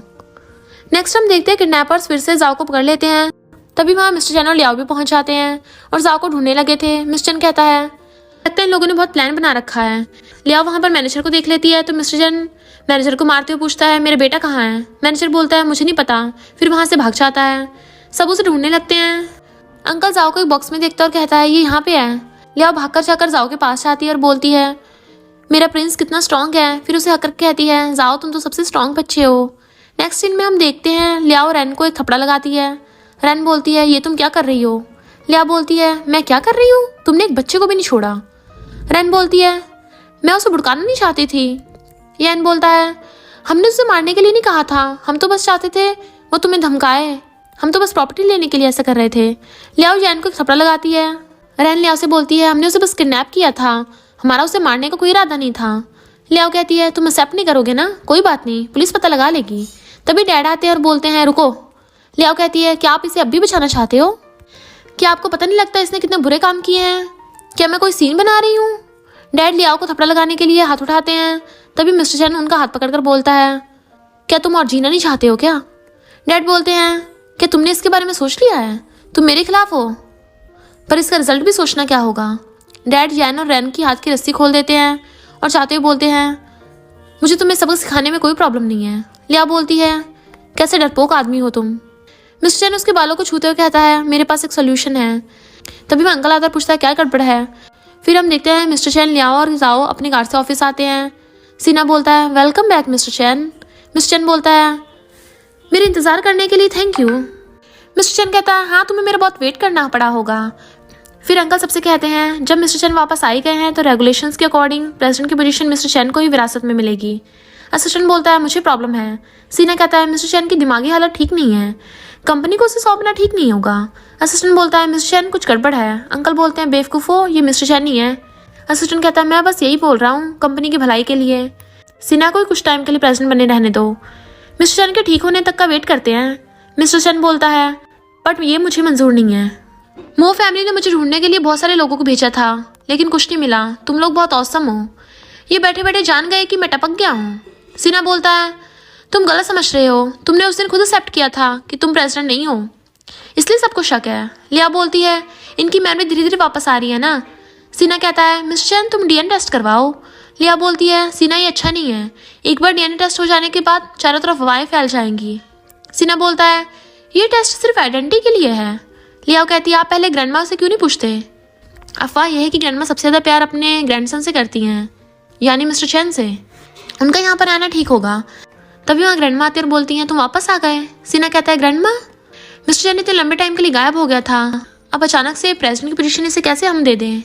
नेक्स्ट हम देखते हैं किडनैपर्स फिर से जाओ को पकड़ लेते हैं। तभी वहाँ मिस्टर चैन और लियाओ भी पहुंच जाते हैं और जाओ को ढूंढने लगे थे। मिस्टर चैन कहता है लगता है इन लोगों ने बहुत प्लान बना रखा है। लियाओ वहाँ पर मैनेजर को देख लेती है तो मिस्टर चैन मैनेजर को मारते हुए पूछता है मेरा बेटा कहाँ है। मैनेजर बोलता है मुझे नहीं पता, फिर वहाँ से भाग जाता है। सब उसे ढूंढने लगते हैं। अंकल जाओ को एक बॉक्स में देखता है और कहता है ये यहाँ पे है। लियाओ भागकर जाकर जाओ के पास जाती है और बोलती है मेरा प्रिंस कितना स्ट्रांग है। फिर उसे हक कहती है जाओ तुम तो सबसे स्ट्रांग बच्चे हो। नेक्स्ट सीन में हम देखते हैं लियाओ रैन को एक थप्पड़ा लगाती है। रैन बोलती है ये तुम क्या कर रही हो। लियाओ बोलती है मैं क्या कर रही हूँ, तुमने एक बच्चे को भी नहीं छोड़ा। रैन बोलती है मैं उसे भुड़काना नहीं चाहती थी। रैन बोलता है हमने उसे मारने के लिए नहीं कहा था, हम तो बस चाहते थे वो तुम्हें धमकाए, हम तो बस प्रॉपर्टी लेने के लिए ऐसा कर रहे थे। लियाओ रैन को एक थप्पड़ा लगाती है। रैन लियाओ से बोलती है हमने उसे बस किडनैप किया था, हमारा उसे मारने का कोई इरादा नहीं था। लियाओ कहती है तुम एक्सेप्ट नहीं करोगे ना, कोई बात नहीं, पुलिस पता लगा लेगी। तभी डैड आते हैं और बोलते हैं रुको। लियाओ कहती है क्या आप इसे अब भी बचाना चाहते हो, क्या आपको पता नहीं लगता इसने कितने बुरे काम किए हैं, क्या मैं कोई सीन बना रही हूँ। डैड लियाओ को थप्पड़ा लगाने के लिए हाथ उठाते हैं। तभी मिस्टर चैन उनका हाथ पकड़कर बोलता है क्या तुम और जीना नहीं चाहते हो क्या। डैड बोलते हैं क्या तुमने इसके बारे में सोच लिया है, तुम मेरे खिलाफ हो, पर इसका रिजल्ट भी सोचना क्या होगा। डैड जैन और रैन की हाथ की रस्सी खोल देते हैं और चाहते हुए बोलते हैं मुझे तुम्हें सबक सिखाने में कोई प्रॉब्लम नहीं है। लिया बोलती है कैसे डरपोक आदमी हो तुम। मिस्टर चैन उसके बालों को छूते हुए कहता है मेरे पास एक सोल्यूशन है। तभी मैं अंकल आकर पूछता है क्या गड़बड़ है। फिर हम देखते हैं मिस्टर चैन लियाओ और जाओ अपनी कार से ऑफिस आते हैं। सीना बोलता है वेलकम बैक मिस्टर चैन। मिस्टर चैन बोलता है मेरे इंतज़ार करने के लिए थैंक यू। मिस्टर चैन कहता है हाँ तुम्हें मेरा बहुत वेट करना पड़ा होगा। फिर अंकल सबसे कहते हैं जब मिस्टर चैन वापस आई गए हैं तो रेगुलेशंस के अकॉर्डिंग प्रेसिडेंट की पोजीशन मिस्टर चैन को ही विरासत में मिलेगी। असिस्टेंट बोलता है मुझे प्रॉब्लम है। सीना कहता है मिस्टर चैन की दिमागी हालत ठीक नहीं है, कंपनी को उसे सौंपना ठीक नहीं होगा। असिस्टेंट बोलता है मिस्टर चैन कुछ गड़बड़ है। अंकल बोलते हैं बेवकूफ़ो ये मिस्टर चैन ही है। असिस्टेंट कहता है मैं बस यही बोल रहा हूँ कंपनी की भलाई के लिए, सीना को कुछ टाइम के लिए प्रेसिडेंट बने रहने दो, मिस्टर चैन के ठीक होने तक का वेट करते हैं। मिस्टर चैन बोलता है बट ये मुझे मंजूर नहीं है। मो फैमिली ने मुझे ढूंढने के लिए बहुत सारे लोगों को भेजा था लेकिन कुछ नहीं मिला, तुम लोग बहुत औसम हो, ये बैठे बैठे जान गए कि मैं टपक गया हूँ। सीना बोलता है तुम गलत समझ रहे हो, तुमने उस दिन खुद एक्सेप्ट किया था कि तुम प्रेसिडेंट नहीं हो, इसलिए सबको शक है। लिया बोलती है इनकी मेमोरी धीरे धीरे वापस आ रही है ना। सीना कहता है मिस्टर चैन तुम डीएनए टेस्ट करवाओ। लिया बोलती है सीना ये अच्छा नहीं है, एक बार डीएनए टेस्ट हो जाने के बाद चारों तरफ हवाएं फैल जाएंगी। सीना बोलता है ये टेस्ट सिर्फ आइडेंटिटी के लिए है। लिया कहती है आप पहले ग्रैंडमा से क्यों नहीं पूछते। अफवाह यह है कि ग्रैंडमा सबसे ज़्यादा प्यार अपने ग्रैंडसन से करती हैं, यानी मिस्टर चैन से, उनका यहाँ पर आना ठीक होगा। तभी वहाँ ग्रैंडमा आती और बोलती हैं तुम वापस आ गए। सीना कहता है ग्रैंडमा मिस्टर चैन इतने लंबे टाइम के लिए गायब हो गया था, अब अचानक से प्रेसिडेंट की पोजीशन इसे कैसे हम दे दें।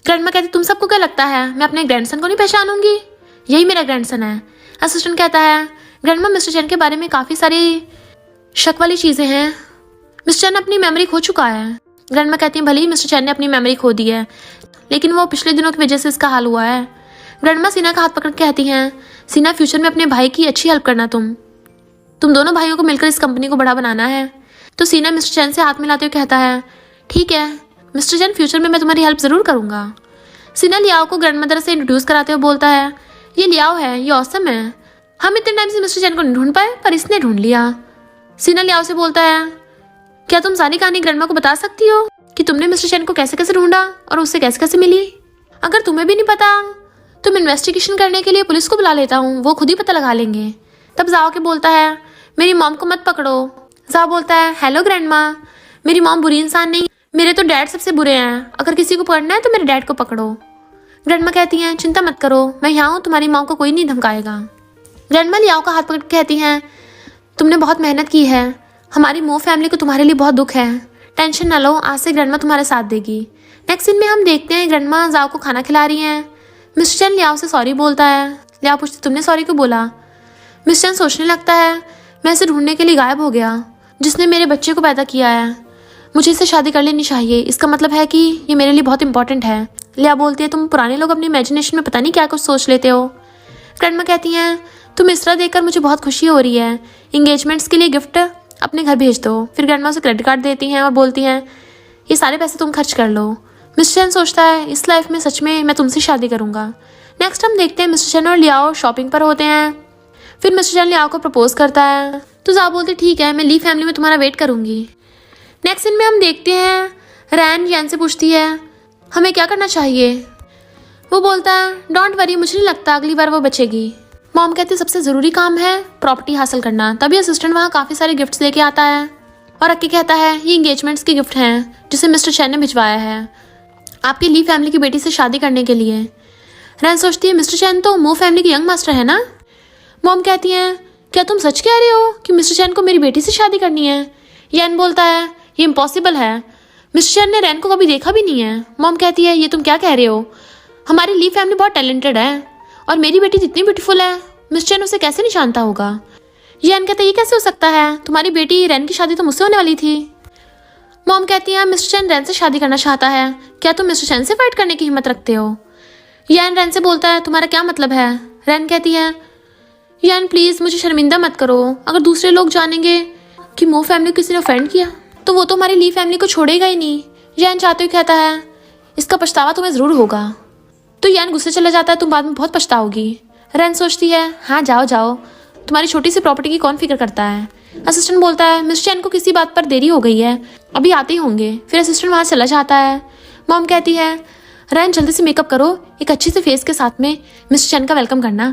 ग्रैंडमा कहती तुम सबको क्या लगता है मैं अपने ग्रैंडसन को नहीं पहचानूंगी, यही मेरा ग्रैंडसन है। असिस्टेंट कहता है ग्रैंडमा मिस्टर चैन के बारे में काफ़ी सारी शक वाली चीज़ें हैं, मिस्टर चैन अपनी मेमोरी खो चुका है। ग्रैंडमा कहती है भले ही मिस्टर चैन ने अपनी मेमोरी खो दी है लेकिन वो पिछले दिनों की वजह से इसका हाल हुआ है। ग्रैंडमा सीना का हाथ पकड़ के कहती हैं सीना फ्यूचर में अपने भाई की अच्छी हेल्प करना, तुम दोनों भाइयों को मिलकर इस कंपनी को बड़ा बनाना है। तो सीना मिस्टर चैन से हाथ मिलाते हुए कहता है ठीक है मिस्टर चैन फ्यूचर में मैं तुम्हारी हेल्प ज़रूर करूँगा। सीना लियाओ को ग्रैंडमदर से इंट्रोड्यूस कराते हुए बोलता है ये लियाओ है, ये ऑसम है, हम इतने टाइम से मिस्टर चैन को नहीं ढूंढ पाए पर इसने ढूंढ लिया। सीना लियाओ से बोलता है क्या तुम सारी कहानी ग्रैंडमा को बता सकती हो कि तुमने मिस्टर चैन को कैसे कैसे ढूंढा और उससे कैसे कैसे मिली। अगर तुम्हें भी नहीं पता तो मैं इन्वेस्टिगेशन करने के लिए पुलिस को बुला लेता हूँ, वो खुद ही पता लगा लेंगे। तब जाओ के बोलता है मेरी मॉम को मत पकड़ो। जाओ बोलता है हेलो ग्रैंडमा, मेरी मॉम बुरी इंसान नहीं, मेरे तो डैड सबसे बुरे हैं, अगर किसी को पकड़ना है तो मेरे डैड को पकड़ो। ग्रैंडमा कहती हैं चिंता मत करो, मैं यहाँ हूँ, तुम्हारी मॉम को कोई नहीं धमकाएगा। ग्रैंडमा लियाओ का हाथ पकड़ के कहती हैं, तुमने बहुत मेहनत की है, हमारी मो फैमिली को तुम्हारे लिए बहुत दुख है, टेंशन ना लो, आज से ग्रैंडमा तुम्हारे साथ देगी। नेक्स्ट सीन में हम देखते हैं ग्रैंडमा जाओ को खाना खिला रही हैं। मिस्टर चैन लियाओ से सॉरी बोलता है। लियाओ पूछती, तुमने सॉरी क्यों बोला? मिस्टर चैन सोचने लगता है, मैं इसे ढूंढने के लिए गायब हो गया, जिसने मेरे बच्चे को पैदा किया है, मुझे इससे शादी कर लेनी चाहिए, इसका मतलब है कि ये मेरे लिए बहुत इंपॉर्टेंट है। लिया बोलती है, तुम पुराने लोग अपनी इमेजिनेशन में पता नहीं क्या कुछ सोच लेते हो। ग्रैंडमा कहती हैं, तुम इस तरह देखकर मुझे बहुत खुशी हो रही है, इंगेजमेंट्स के लिए गिफ्ट अपने घर भेज दो। फिर ग्रैंडमा उसे क्रेडिट कार्ड देती हैं और बोलती हैं, ये सारे पैसे तुम खर्च कर लो। मिस्टर चैन सोचता है, इस लाइफ में सच में मैं तुमसे शादी करूंगा। नेक्स्ट हम देखते हैं मिस्टर चैन और लियाओ शॉपिंग पर होते हैं। फिर मिस्टर चैन लियाओ को प्रपोज करता है तो जाओ बोलती, ठीक है, मैं ली फैमिली में तुम्हारा वेट करूंगी। नेक्स्ट सीन में हम देखते हैं रैन यैन से पूछती है, हमें क्या करना चाहिए? वो बोलता है, डोंट वरी, मुझे नहीं लगता अगली बार वो बचेगी। मॉम कहती है, सबसे ज़रूरी काम है प्रॉपर्टी हासिल करना। तभी असिस्टेंट वहाँ काफ़ी सारे गिफ्ट्स लेके आता है और अक्की कहता है, ये इंगेजमेंट्स के गिफ्ट हैं जिसे मिस्टर चैन ने भिजवाया है आपकी ली फैमिली की बेटी से शादी करने के लिए। रैन सोचती है, मिस्टर चैन तो मो फैमिली के यंग मास्टर है ना? मॉम कहती हैं, क्या तुम सच कह रहे हो कि मिस्टर चैन को मेरी बेटी से शादी करनी है? यैन बोलता है, ये इम्पॉसिबल है, मिस्टर चैन ने रैन को कभी देखा भी नहीं है। मॉम कहती है, ये तुम क्या कह रहे हो, हमारी ली फैमिली बहुत टैलेंटेड है और मेरी बेटी जितनी ब्यूटीफुल है, मिस्टर चैन उसे कैसे नहीं जानता होगा? यैन कहता है, ये कैसे हो सकता है, तुम्हारी बेटी रैन की शादी तो मुझसे होने वाली थी। मॉम कहती है, मिस्टर चैन रैन से शादी करना चाहता है, क्या तुम मिस्टर चैन से फाइट करने की हिम्मत रखते हो? यैन रैन से बोलता है, तुम्हारा क्या मतलब है? रैन कहती है, यान प्लीज़ मुझे शर्मिंदा मत करो, अगर दूसरे लोग जानेंगे कि मो फैमिली को किसी ने ऑफेंड किया तो वो तो हमारी ली फैमिली को छोड़ेगा ही नहीं। यान चाहते हुए कहता है, इसका पछतावा तुम्हें ज़रूर होगा। तो यान गुस्से चला जाता है, तुम बाद में बहुत पछताओगी। रैन सोचती है, हाँ जाओ जाओ, तुम्हारी छोटी सी प्रॉपर्टी की कौन फिक्र करता है। असिस्टेंट बोलता है, मिस्टर चैन को किसी बात पर देरी हो गई है, अभी आते ही होंगे। फिर असिस्टेंट वहाँ चला जाता है। मॉम कहती है, रैन जल्दी से मेकअप करो, एक अच्छे से फेस के साथ में मिस्टर चैन का वेलकम करना।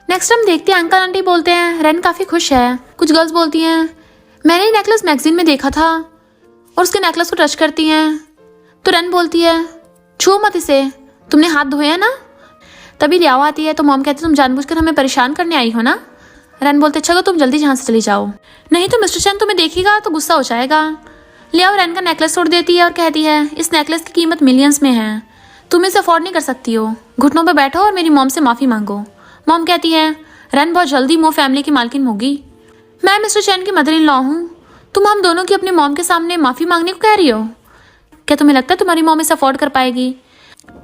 नेक्स्ट हम देखते हैं अंकल आंटी बोलते हैं, रैन काफ़ी खुश है। कुछ गर्ल्स बोलती हैं, मैंने ये नेकलेस मैगजीन में देखा था, और उसके नेकलेस को टच करती हैं। तो रैन बोलती है, छू मत इसे, तुमने हाथ धोए हैं ना? तभी लियाओ आती है तो मॉम कहती है, तुम जानबूझकर हमें परेशान करने आई हो ना? रैन बोलते, अच्छा तुम जल्दी यहाँ से चली जाओ, नहीं तो मिस्टर चैन तुम्हें देखेगा तो गुस्सा हो जाएगा। लियाओ रैन का नेकलेस तोड़ देती है और कहती है, इस नेकलेस की कीमत मिलियंस में है, तुम इसे अफोर्ड नहीं कर सकती हो, घुटनों पर बैठो और मेरी मॉम से माफ़ी मांगो। मॉम कहती है, रैन बहुत जल्दी मो फैमिली की मालकिन होगी, मैं मिस्टर चैन की मदर इन लॉ हूँ, तुम हम दोनों की अपनी मॉम के सामने माफ़ी मांगने को कह रही हो? क्या तुम्हें लगता है तुम्हारी मॉम इसे अफोर्ड कर पाएगी?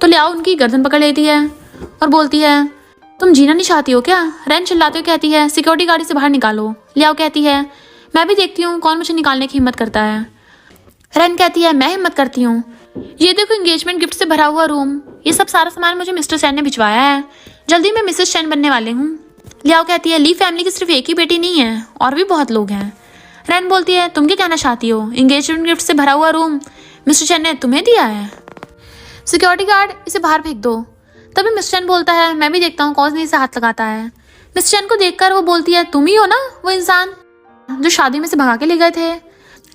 तो लियाओ उनकी गर्दन पकड़ लेती है और बोलती है, तुम जीना नहीं चाहती हो क्या? रैन चिल्लाते हुए कहती है, सिक्योरिटी गार्ड से बाहर निकालो। लियाओ कहती है, मैं भी देखती हूँ कौन मुझे निकालने की हिम्मत करता है। रैन कहती है, मैं हिम्मत करती हूँ, ये देखो एंगेजमेंट गिफ्ट से भरा हुआ रूम, ये सब सारा सामान मुझे मिस्टर चैन ने भिजवाया है, जल्दी मैं मिसेस चैन बनने वाले हूँ। लियाओ कहती है, ली फैमिली की सिर्फ एक ही बेटी नहीं है, और भी बहुत लोग हैं। रैन बोलती है, तुम क्या कहना चाहती हो, एंगेजमेंट गिफ्ट से भरा हुआ रूम मिस्टर चैन ने तुम्हें दिया है? सिक्योरिटी गार्ड इसे बाहर फेंक दो। तभी मिस्टर चैन बोलता है, मैं भी देखता हूँ कौन इसे हाथ लगाता है। मिस्टर चैन को देखकर वो बोलती है, तुम ही हो ना वो इंसान जो शादी में से भगा के ले गए थे?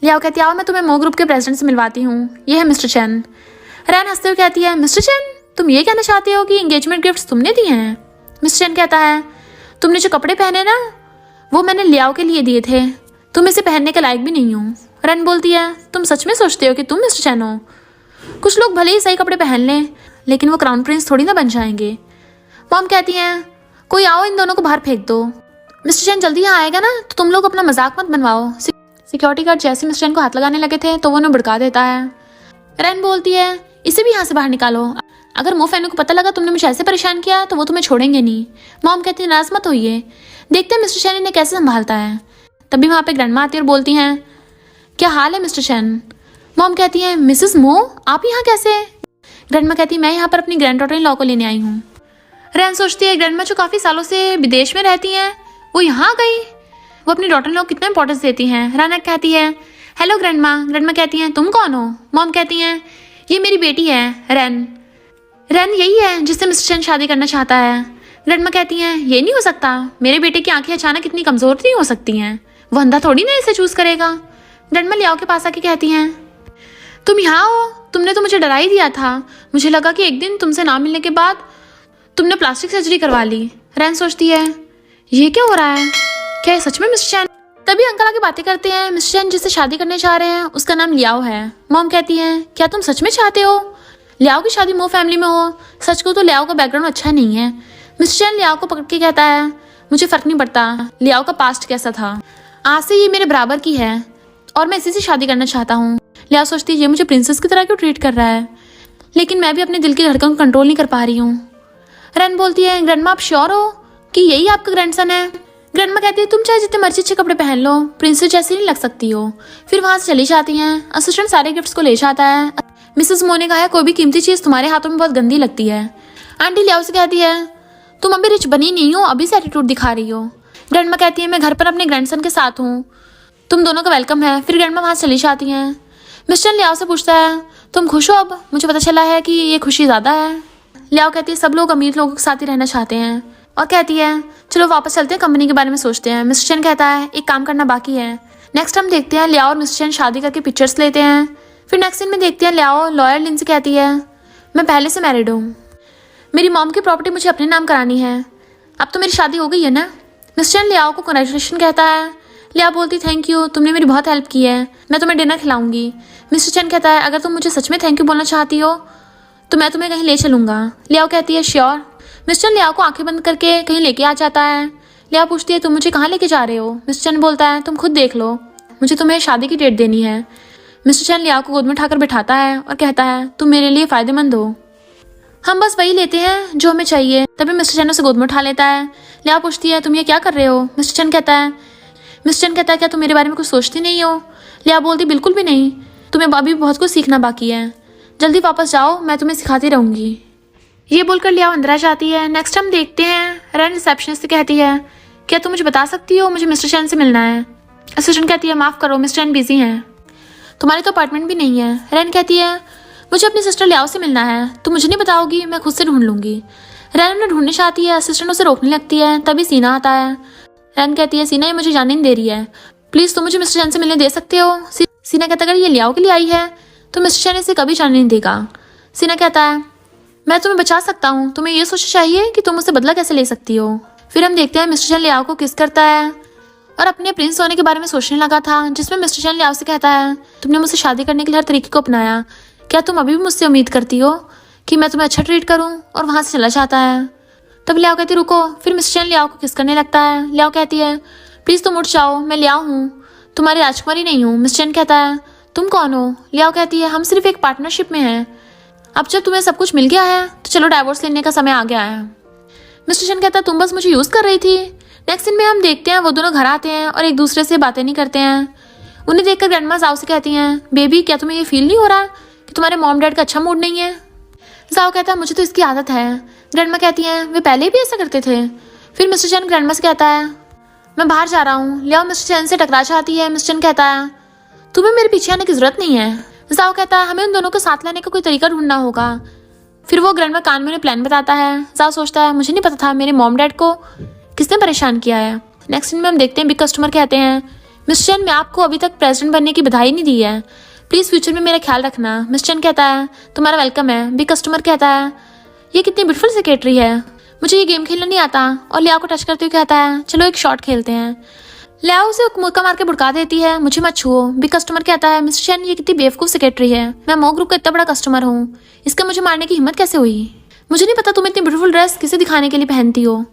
लियाओ कहती है, आओ मैं तुम्हें मो ग्रुप के प्रेसिडेंट से मिलवाती हूँ, ये है मिस्टर चैन। रैन हंसते हुए कहती है, मिस्टर चैन तुम ये कहना चाहते हो कि एंगेजमेंट गिफ्ट्स तुमने दिए हैं? मिस्टर चैन कहता है, तुमने जो कपड़े पहने ना वो मैंने लियाओ के लिए दिए थे, तुम इसे पहनने के लायक भी नहीं हो। रैन बोलती है, तुम सच में सोचते हो कि तुम मिस्टर चैन हो? कुछ लोग भले ही सही कपड़े पहन लें, लेकिन वो क्राउन प्रिंस थोड़ी ना बन जाएंगे। मॉम कहती हैं, कोई आओ इन दोनों को बाहर फेंक दो, मिस्टर चैन जल्दी यहाँ आएगा ना तो तुम लोग अपना मजाक मत बनवाओ। सिक्योरिटी गार्ड जैसे मिस्टर चैन को हाथ लगाने लगे थे तो वो उन्हें भड़का देता है। रैन बोलती है, इसे भी यहाँ से बाहर निकालो, अगर मो फैमिली को पता लगा तुमने मुझे ऐसे परेशान किया तो वो तुम्हें छोड़ेंगे नहीं। मॉम कहती है, नाराज मत होइए, देखते हैं मिस्टर चैन इन्हें कैसे संभालता है। तभी वहाँ पे ग्रैंडमा आती है और बोलती हैं, क्या हाल है मिस्टर चैन? मॉम कहती है, मिसेस मो आप यहाँ कैसे? ग्रैंडमा कहती है, मैं यहाँ पर अपनी ग्रैंड डॉटर इन लॉ को लेने आई हूँ। रैन सोचती है, ग्रैंडमा जो काफ़ी सालों से विदेश में रहती हैं वो यहाँ गई, वो अपनी डॉटर इन लॉ को कितना इंपॉर्टेंस देती हैं। राना कहती है, हेलो ग्रैंडमा। ग्रैंडमा कहती हैं, तुम कौन हो? मॉम कहती हैं, ये मेरी बेटी है रैन। रैन यही है जिससे मिस्टर चैन शादी करना चाहता है। ग्रैंडमा कहती हैं, ये नहीं हो सकता, मेरे बेटे की आंखें अचानक इतनी कमज़ोर नहीं हो सकती हैं, वो अंधा थोड़ी ना इसे चूज़ करेगा। ग्रैंडमा लियाओ के पास आके कहती हैं, तुम यहाँ हो, तुमने तो मुझे डरा ही दिया था, मुझे लगा कि एक दिन तुमसे ना मिलने के बाद तुमने प्लास्टिक सर्जरी करवा ली। रैन सोचती है, ये क्या हो रहा है? क्या ये सच में मिस्टर चैन? तभी अंकल आके बातें करते हैं। मिस्टर चैन जिससे शादी करने चाह रहे हैं उसका नाम लियाओ है। मॉम कहती है क्या तुम सच में चाहते हो लियाओ की शादी मो फैमिली में हो? सच को तो लियाओ का बैकग्राउंड अच्छा नहीं है। मिस्टर चैन लियाओ को पकड़ के कहता है मुझे फर्क नहीं पड़ता लियाओ का पास्ट कैसा था, आज से ये मेरे बराबर की है और मैं इसी से शादी करना चाहता हूँ। लियाओ सोचती है ये मुझे प्रिंसेस की तरह क्यों ट्रीट कर रहा है, लेकिन मैं भी अपने दिल की धड़कन को कंट्रोल नहीं कर पा रही हूँ। रैन बोलती है ग्रैंडमा आप श्योर हो कि यही आपका ग्रैंडसन है? ग्रैंडमा कहती है तुम चाहे जितने मर्जी अच्छे कपड़े पहन लो, प्रिंसेस जैसी नहीं लग सकती हो। फिर वहां से चली जाती हैं। असिस्टेंट सारे गिफ्ट्स को ले जाता है। मिसेस मो ने कहा है कोई भी कीमती चीज तुम्हारे हाथों में बहुत गंदी लगती है। आंटी लियाओ से कहती है तुम अभी रिच बनी नहीं हो, अभी से एटीट्यूड दिखा रही हो। ग्रैंडमा कहती है मैं घर पर अपने ग्रैंडसन के साथ हूँ, तुम दोनों का वेलकम है। फिर ग्रैंडमा वहां से चली जाती हैं। मिस्टर लियाओ से पूछता है तुम खुश हो? अब मुझे पता चला है कि ये खुशी ज्यादा है। लियाओ कहती है सब लोग अमीर लोगों के साथ ही रहना चाहते हैं और कहती है चलो वापस चलते हैं, कंपनी के बारे में सोचते हैं। मिस्टर चैन कहता है एक काम करना बाकी है। नेक्स्ट हम देखते हैं लियाओ और मिस्टर चैन शादी करके पिक्चर्स लेते हैं। फिर नेक्स्ट सीन में देखते हैं लियाओ लॉयर लिन से कहती है मैं पहले से मैरिड हूँ, मेरी मॉम की प्रॉपर्टी मुझे अपने नाम करानी है, अब तो मेरी शादी हो गई है ना। मिस्टर चैन लियाओ को कंग्रेचुलेशन कहता है। लियाओ बोलती थैंक यू, तुमने मेरी बहुत हेल्प की है, मैं तुम्हें डिनर खिलाऊंगी। मिस्टर चैन कहता है अगर तुम मुझे सच में थैंक यू बोलना चाहती हो तो मैं तुम्हें कहीं ले चलूंगा। लियाओ कहती है श्योर। मिस्टर लियाओ को आंखें बंद करके कहीं लेके आ जाता है। लियाओ पूछती है तुम मुझे कहाँ लेके जा रहे हो? मिस्टर चैन बोलता है तुम खुद देख लो, मुझे तुम्हें शादी की डेट देनी है। मिस्टर चैन लियाओ को गोद में उठाकर बिठाता है और कहता है तुम मेरे लिए फायदेमंद हो, हम बस वही लेते हैं जो हमें चाहिए। तभी मिस्टर चैन उसे गोद में उठा लेता है। लियाओ पूछती है तुम ये क्या कर रहे हो? मिस्टर चैन कहता है क्या तुम मेरे बारे में कुछ सोचती नहीं हो? लियाओ बोलती बिल्कुल भी नहीं, तुम्हें अभी बहुत कुछ सीखना बाकी है, जल्दी वापस जाओ, मैं तुम्हें सिखाती रहूंगी। ये बोलकर लियाओ अंदर आ जाती है। नेक्स्ट हम देखते हैं रैन रिसेप्शनिस्ट से कहती है क्या तुम मुझे बता सकती हो मुझे मिस्टर चैन से मिलना है? असिस्टेंट कहती है माफ करो मिस्टर चैन बिजी हैं, तुम्हारी तो अपार्टमेंट भी नहीं है। रैन कहती है मुझे अपनी सिस्टर लियाओ से मिलना है, तुम मुझे नहीं बताओगी, मैं खुद से ढूंढ लूंगी। रैन उन्हें ढूंढने चाहती है, असिस्टेंट उसे रोकने लगती है। तभी सीना आता है। रैन कहती है सीना ये मुझे जाने नहीं दे रही है, प्लीज तुम मुझे मिस्टर चैन से मिलने दे सकते हो? सीना कहता है अगर ये लियाओ के लिए आई है तो मिस्टर चैन इसे कभी जाने नहीं देगा। सीना कहता है मैं तुम्हें बचा सकता हूँ, तुम्हें ये सोचना चाहिए कि तुम उससे बदला कैसे ले सकती हो। फिर हम देखते हैं मिस्टर चैन लियाओ को किस करता है और अपने प्रिंस होने के बारे में सोचने लगा था, जिसमें मिस्टर चैन लियाओ से कहता है तुमने मुझसे शादी करने के लिए हर तरीके को अपनाया, क्या तुम अभी भी मुझसे उम्मीद करती हो कि मैं तुम्हें अच्छा ट्रीट करूं? और वहां से चला जाता है। तब लियाओ कहती रुको। फिर मिस्टर चैन लियाओ को किस करने लगता है। लियाओ कहती है प्लीज तुम उठ जाओ, मैं लियाओ हूँ, तुम्हारी राजकुमारी नहीं हूँ। मिस्टर चैन कहता है तुम कौन हो? लियाओ कहती है हम सिर्फ एक पार्टनरशिप में हैं, अब जब तुम्हें सब कुछ मिल गया है तो चलो डाइवोर्स लेने का समय आ गया है। मिस्टर चैन कहता है तुम बस मुझे यूज कर रही थी। नेक्स्ट सीन में हम देखते हैं वो दोनों घर आते हैं और एक दूसरे से बातें नहीं करते हैं। उन्हें देखकर ग्रैंडमा जाओ से कहती हैं बेबी क्या तुम्हें ये फील नहीं हो रहा कि तुम्हारे मॉम डैड का अच्छा मूड नहीं है? जाओ कहता है मुझे तो इसकी आदत है। ग्रैंडमा कहती हैं वे पहले भी ऐसा करते थे। फिर मिस्टर चैन ग्रैंडमा से कहता है मैं बाहर जा रहा हूँ। लियाओ मिस्टर चैन से टकरा जाती है। मिस्टर चैन कहता है तुम्हें मेरे पीछे आने की जरूरत नहीं है। जाओ कहता है हमें उन दोनों को साथ लाने का कोई तरीका ढूंढना होगा। फिर वो ग्रैंडमा कान में उन्हें प्लान बताता है। जाओ सोचता है मुझे नहीं पता था मेरे मॉम डैड को किसने परेशान किया है। नेक्स्ट सीन में हम देखते हैं बिग कस्टमर कहते हैं मिस्टर चैन मैं आपको अभी तक प्रेसिडेंट बनने की बधाई नहीं दी है, प्लीज फ्यूचर में मेरा ख्याल रखना। मिस्टर चैन कहता है तुम्हारा वेलकम है। बिग कस्टमर कहता है ये कितनी ब्यूटीफुल सेक्रेटरी है, मुझे ये गेम खेलना नहीं आता। और लियाओ को टच करते हुए कहता है चलो एक शॉट खेलते हैं। लियाओ उसे मुक्का मार के भुड़का देती है मुझे मत छुओ। बिग कस्टमर कहता है मिस्टर चैन ये कितनी बेवकूफ सेक्रेटरी है, मैं मो ग्रुप का इतना बड़ा कस्टमर हूँ, इसका मुझे मारने की हिम्मत कैसे हुई? मुझे नहीं पता तुम इतनी ब्यूटीफुल ड्रेस किसे दिखाने के लिए पहनती हो,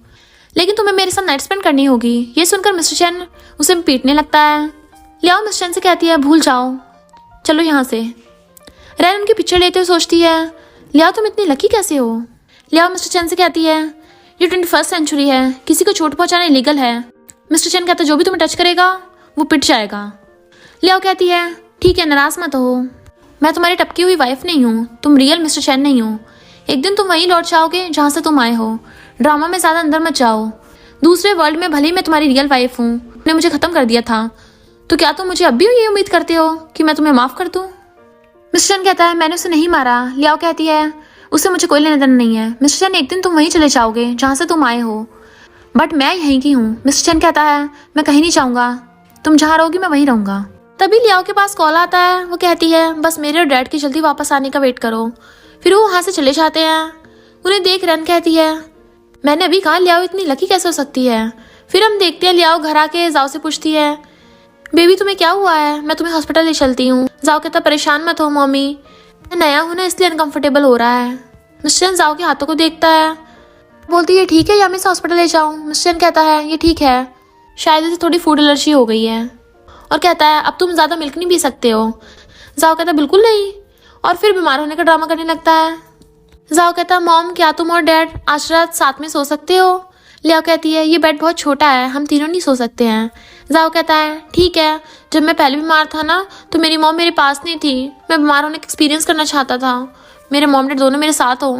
लेकिन तुम्हें मेरे साथ नाइट स्पेंड करनी होगी। ये सुनकर मिस्टर चैन उसे पीटने लगता है। लियाओ मिस्टर चैन से कहती है भूल जाओ, चलो यहाँ से। रैन उनकी पिक्चर लेते हुए सोचती है लियाओ तुम इतनी लकी कैसे हो? लियाओ मिस्टर चैन से कहती है ये 21st सेंचुरी है, किसी को चोट पहुंचाना इलीगल है। मिस्टर चैन कहता है जो भी तुम्हें टच करेगा वो पिट जाएगा। लियाओ कहती है ठीक है नाराज मत हो, मैं तुम्हारी टपकी हुई वाइफ नहीं हूँ, तुम रियल मिस्टर चैन नहीं हो, एक दिन तुम वहीं लौट जाओगे जहाँ से तुम आए हो, ड्रामा में ज्यादा अंदर मत जाओ। दूसरे वर्ल्ड में भले ही मैं तुम्हारी रियल वाइफ हूँ, तुमने मुझे खत्म कर दिया था, तो क्या तुम मुझे अब भी ये उम्मीद करते हो कि मैं तुम्हें माफ कर दूं? मिस्टर चैन कहता है मैंने उसे नहीं मारा। लियाओ कहती है उससे मुझे कोई लेना देना नहीं है। मिस्टर चैन एक दिन तुम वहीं चले जाओगे जहाँ से तुम आए हो, बट मैं यहीं की हूँ। मिस्टर चैन कहता है मैं कहीं नहीं जाऊँगा, तुम जहाँ रहोगी मैं वहीं रहूँगा। तभी लियाओ के पास कॉल आता है, वो कहती है बस मेरे और डैड के जल्दी वापस आने का वेट करो। फिर वो वहाँ से चले जाते हैं। उन्हें देख रैन कहती है मैंने अभी कहा लियाओ इतनी लकी कैसे हो सकती है, फिर हम देखते हैं लियाओ घर आके जाओ से पूछती है, बेबी तुम्हें क्या हुआ है, मैं तुम्हें हॉस्पिटल ले चलती हूँ। जाओ कहता परेशान मत हो मम्मी, मैं नया हूँ ना इसलिए अनकंफर्टेबल हो रहा है। मिस्टर चैन जाओ के हाथों को देखता है, बोलती है ठीक है या मैं इसे हॉस्पिटल ले जाऊँ। मिस्टर चैन कहता है ये ठीक है, शायद इसे थोड़ी फूड एलर्जी हो गई है, और कहता है अब तुम ज़्यादा मिल्क नहीं पी सकते हो। जाओ कहता बिल्कुल नहीं, और फिर बीमार होने का ड्रामा करने लगता है। जाओ कहता मॉम क्या तुम और डैड आज रात साथ में सो सकते हो। लियाओ कहती है ये बेड बहुत छोटा है, हम तीनों नहीं सो सकते हैं। जाओ कहता है ठीक है, जब मैं पहले बीमार था ना तो मेरी मॉम मेरे पास नहीं थी, मैं बीमार होने का एक्सपीरियंस करना चाहता था, मेरे मॉम डैड दोनों मेरे साथ हो,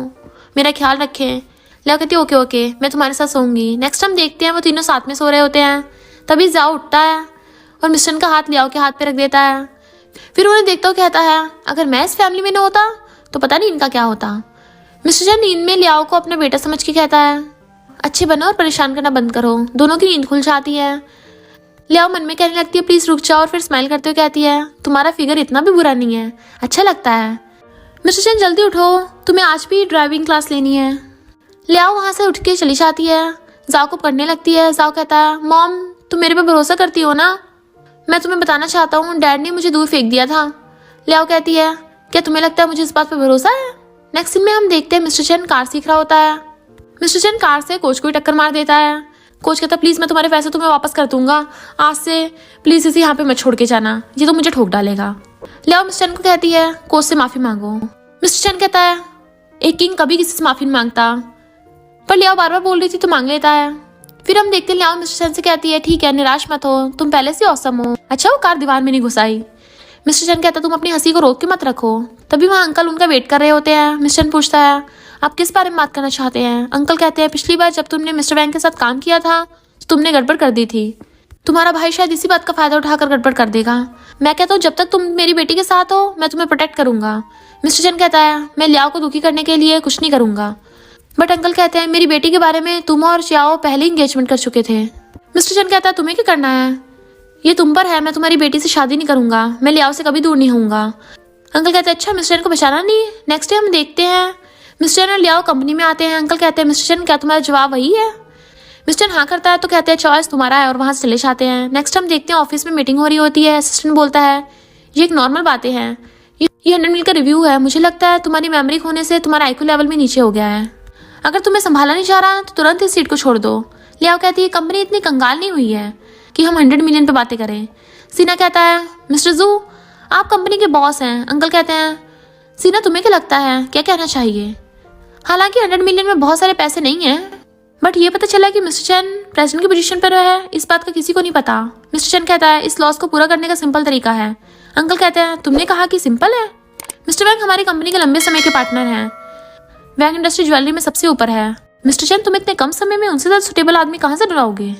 मेरा ख्याल रखें। लियाओ कहती है ओके ओके मैं तुम्हारे साथ सोऊंगी। नेक्स्ट हम देखते हैं वो तीनों साथ में सो रहे होते हैं। तभी जाओ उठता है और मिस्टर का हाथ लियाओ के हाथ पे रख देता है। फिर उन्हें देखता हुआ कहता है अगर मैं इस फैमिली में न होता तो पता नहीं इनका क्या होता। मिस्टर चैन नींद में लियाओ को अपना बेटा समझ के कहता है अच्छे बनो और परेशान करना बंद करो। दोनों की नींद खुल जाती है। लियाओ मन में कहने लगती है प्लीज रुक जाओ, और फिर स्माइल करते हुए कहती है तुम्हारा फिगर इतना भी बुरा नहीं है, अच्छा लगता है। मिस्टर चैन जल्दी उठो, तुम्हें आज भी ड्राइविंग क्लास लेनी है। लियाओ वहाँ से उठ के चली जाती है। जाओ को पढ़ने लगती है। जाओ कहता है मॉम तुम मेरे पे भरोसा करती हो ना, मैं तुम्हें बताना चाहता हूँ डैड ने मुझे दूर फेंक दिया था। लियाओ कहती है क्या तुम्हें लगता है मुझे इस बात पे भरोसा है। नेक्स्ट सीन में हम देखते हैं मिस्टर चैन कार सीख रहा होता है। मिस्टर चैन कार से कोच को ही टक्कर मार देता है। कोच कहता है प्लीज मैं तुम्हारे पैसे तुम्हें वापस कर दूंगा, आज से प्लीज इसे यहाँ पे मत छोड़ के जाना, ये तो मुझे ठोक डालेगा। लियाओ मिस्टर चैन को कहती है कोच से माफी मांगो। मिस्टर चैन कहता है एक किंग कभी किसी से माफी नहीं मांगता, पर लियाओ बार बार बोल रही थी तो मांग लेता है। फिर हम देखते हैं लियाओ मिस्टर चैन से कहती है ठीक है निराश मत हो, तुम पहले से औसम हो। अच्छा वो कार दीवार में नहीं घुसाई। मिस्टर चैन कहता तुम अपनी हंसी को रोक के मत रखो। तभी वहाँ अंकल उनका वेट कर रहे होते हैं। मिस्टर चैन पूछता है आप किस बारे में बात करना चाहते हैं। अंकल कहते हैं पिछली बार जब तुमने मिस्टर वैंग के साथ काम किया था तो तुमने गड़बड़ कर दी थी, तुम्हारा भाई शायद इसी बात का फायदा उठाकर गड़बड़ कर देगा। मैं कहता हूँ जब तक तुम मेरी बेटी के साथ हो मैं तुम्हें प्रोटेक्ट करूंगा। मिस्टर चैन कहता है मैं लियाओ को दुखी करने के लिए कुछ नहीं करूंगा। बट अंकल कहते हैं मेरी बेटी के बारे में तुम और चियाओ पहले ही एंगेजमेंट कर चुके थे। मिस्टर चैन कहता है तुम्हें क्या करना है, ये तुम पर है, मैं तुम्हारी बेटी से शादी नहीं करूंगा, मैं लियाओ से कभी दूर नहीं होऊंगा। अंकल कहते हैं अच्छा मिस्टर चैन को पहचाना नहीं। नेक्स्ट डे हम देखते हैं मिस्टर चैन और लियाओ कंपनी में आते हैं। अंकल कहते हैं मिस्टर चैन क्या तुम्हारा जवाब वही है। मिस्टर चैन हाँ करता है तो कहते हैं चॉइस तुम्हारा है, और वहाँ से चले जाते हैं। नेक्स्ट हम देखते हैं ऑफिस में मीटिंग हो रही होती है। असिस्टेंट बोलता है ये एक नॉर्मल बातें हैं, ये 100 मील का रिव्यू है, मुझे लगता है तुम्हारी मेमोरी खोने से तुम्हारा आईक्यू लेवल भी नीचे हो गया है, अगर तुम्हें संभाला नहीं जा रहा तो तुरंत इस सीट को छोड़ दो। लियाओ कहती है कंपनी इतनी कंगाल नहीं हुई है कि हम 100 मिलियन पे बातें करें। सीना कहता है मिस्टर जू आप कंपनी के बॉस हैं। अंकल कहते हैं सीना तुम्हें क्या लगता है क्या कहना चाहिए। हालांकि 100 मिलियन में बहुत सारे पैसे नहीं है, बट ये पता चला कि मिस्टर चैन प्रेसिडेंट की पोजीशन पर है, इस बात का किसी को नहीं पता। मिस्टर चैन कहता है इस लॉस को पूरा करने का सिंपल तरीका है। अंकल कहते हैं तुमने कहा कि सिंपल है। मिस्टर वैंग हमारी कंपनी के लंबे समय के पार्टनर हैं, वैंग इंडस्ट्री ज्वेलरी में सबसे ऊपर है। मिस्टर चैन तुम इतने कम समय में उनसे ज्यादा सुटेबल आदमी कहाँ से ढूंढोगे,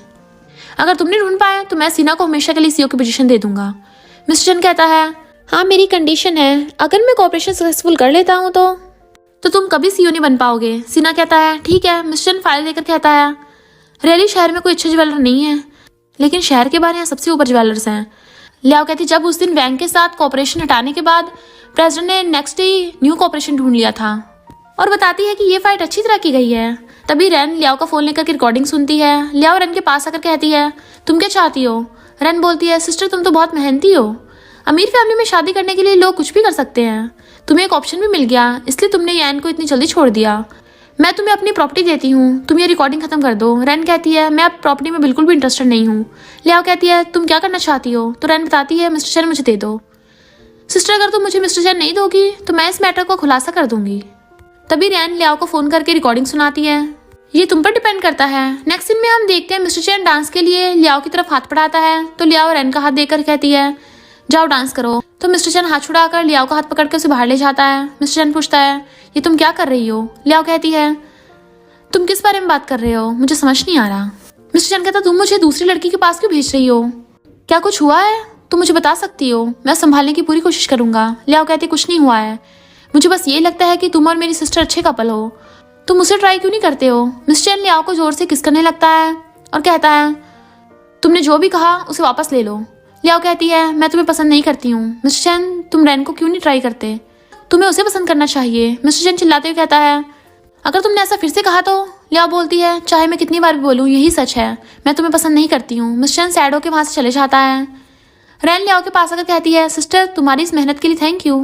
अगर तुम नहीं ढूंढ पाए तो मैं सीना को हमेशा के लिए सीईओ की पोजीशन दे दूंगा। मिस्टर चैन कहता है हाँ मेरी कंडीशन है, अगर मैं कॉर्पोरेशन सक्सेसफुल कर लेता हूँ तो तुम कभी सीईओ नहीं बन पाओगे। सीना कहता है ठीक है। मिस्टर चैन फाइल देकर कहता है रियली शहर में कोई अच्छे ज्वेलर नहीं है, लेकिन शहर के बाहर यहाँ सबसे ऊपर ज्वेलर्स हैं। लियाओ कहती जब उस दिन वैंग के साथ कॉर्पोरेशन हटाने के बाद प्रेसिडेंट ने नेक्स्ट डे न्यू कॉर्पोरेशन ढूंढ लिया था, और बताती है कि ये फाइट अच्छी तरह की गई है। तभी रैन लियाओ का फोन लेकर के रिकॉर्डिंग सुनती है। लियाओ रैन के पास आकर कहती है तुम क्या चाहती हो। रैन बोलती है सिस्टर तुम तो बहुत मेहनती हो, अमीर फैमिली में शादी करने के लिए लोग कुछ भी कर सकते हैं, तुम्हें एक ऑप्शन भी मिल गया इसलिए तुमने यैन को इतनी जल्दी छोड़ दिया। मैं तुम्हें अपनी प्रॉपर्टी देती हूँ, तुम ये रिकॉर्डिंग खत्म कर दो। रैन कहती है मैं अब प्रॉपर्टी में बिल्कुल भी इंटरेस्टेड नहीं हूँ। लियाओ कहती है तुम क्या करना चाहती हो, तो रैन बताती है मिस्टर चैन मुझे दे दो। सिस्टर अगर तुम मुझे मिस्टर चैन नहीं दोगी तो मैं इस मैटर को खुलासा कर दूंगी। तभी रैन लियाओ को फोन करके रिकॉर्डिंग सुनाती है, ये तुम पर डिपेंड करता है। नेक्स्ट सीन में हम देखते हैं मिस्टर चैन डांस के लिए लियाओ की तरफ हाथ बढ़ाता है, तो लियाओ रैन का हाथ देकर कहती है जाओ डांस करो। तो मिस्टर चैन हाथ छुड़ाकर लियाओ का हाथ पकड़ कर उसे बाहर ले जाता है। मिस्टर चैन पूछता है ये तुम क्या कर रही हो। लियाओ कहती है तुम किस बारे में बात कर रहे हो, मुझे समझ नहीं आ रहा। मिस्टर चैन कहता तुम मुझे दूसरी लड़की के पास क्यों भेज रही हो, क्या कुछ हुआ है, तुम मुझे बता सकती हो, मैं संभालने की पूरी कोशिश करूंगा। लियाओ कहती कुछ नहीं हुआ है, मुझे बस ये लगता है कि तुम और मेरी सिस्टर अच्छे कपल हो, तुम उसे ट्राई क्यों नहीं करते हो। मिस्टर चैन लियाओ को जोर से किस करने लगता है और कहता है तुमने जो भी कहा उसे वापस ले लो। लियाओ कहती है मैं तुम्हें पसंद नहीं करती हूँ। मिस्टर चैन तुम रैन को क्यों नहीं ट्राई करते, तुम्हें उसे पसंद करना चाहिए। मिस्टर चैन चिल्लाते हुए कहता है अगर तुमने ऐसा फिर से कहा तो लियाओ बोलती है चाहे मैं कितनी बार भी बोलूँ यही सच है, मैं तुम्हें पसंद नहीं करती हूँ। मिस्टर चैन सैड होकर वहाँ से चले जाता है। रैन लियाओ के पास आकर कहती है सिस्टर तुम्हारी इस मेहनत के लिए थैंक यू।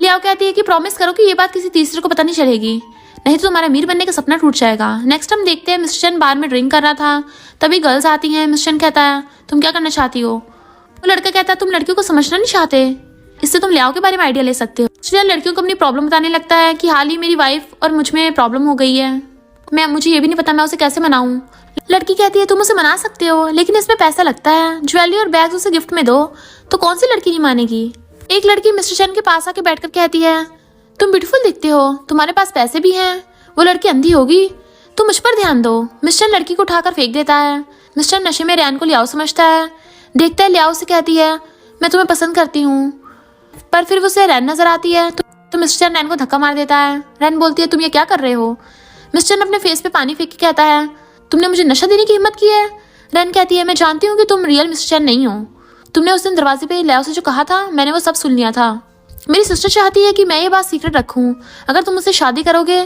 लियाओ कहती है कि प्रॉमिस करो कि ये बात किसी तीसरे को पता नहीं चलेगी, नहीं तो तुम्हारा अमीर बनने का सपना टूट जाएगा। नेक्स्ट हम देखते हैं मिस्टर चैन बार में ड्रिंक कर रहा था, तभी गर्ल्स आती हैं। मिस्टर चैन कहता है तुम क्या करना चाहती हो? वो लड़का कहता है तुम लड़कियों को समझना नहीं चाहते, इससे तुम लियाओ के बारे में आइडिया ले सकते हो। चैन लड़कियों को अपनी प्रॉब्लम बताने लगता है कि हाल ही मेरी वाइफ और मुझ में प्रॉब्लम हो गई है, मुझे ये भी नहीं पता मैं उसे कैसे मनाऊं। लड़की कहती है तुम उसे मना सकते हो लेकिन इसमें पैसा लगता है, ज्वेलरी और बैग्स उसे गिफ्ट में दो तो कौन सी लड़की नहीं मानेगी। एक लड़की मिस्टर चैन के पास आके बैठकर कहती है तुम ब्यूटीफुल दिखते हो, तुम्हारे पास पैसे भी हैं, वो लड़की अंधी होगी, तुम मुझ पर ध्यान दो। मिस्टर लड़की को उठाकर फेंक देता है। मिस्टर नशे में रैन को लियाओ समझता है, देखता है लियाओ से कहती है मैं तुम्हें पसंद करती हूँ, पर फिर उसे रैन नजर आती है तो मिस्टर चैन रैन को धक्का मार देता है। रैन बोलती है तुम ये क्या कर रहे हो? मिस्टर चैन अपने फेस पे पानी फेंक के कहता है तुमने मुझे नशा देने की हिम्मत की है। रैन कहती है मैं जानती हूँ कि तुम रियल मिस्टर चैन नहीं हो, तुमने उस दिन दरवाजे पे लियाओ से जो कहा था मैंने वो सब सुन लिया था। मेरी सिस्टर चाहती है कि मैं ये बात सीक्रेट रखूं, अगर तुम मुझसे शादी करोगे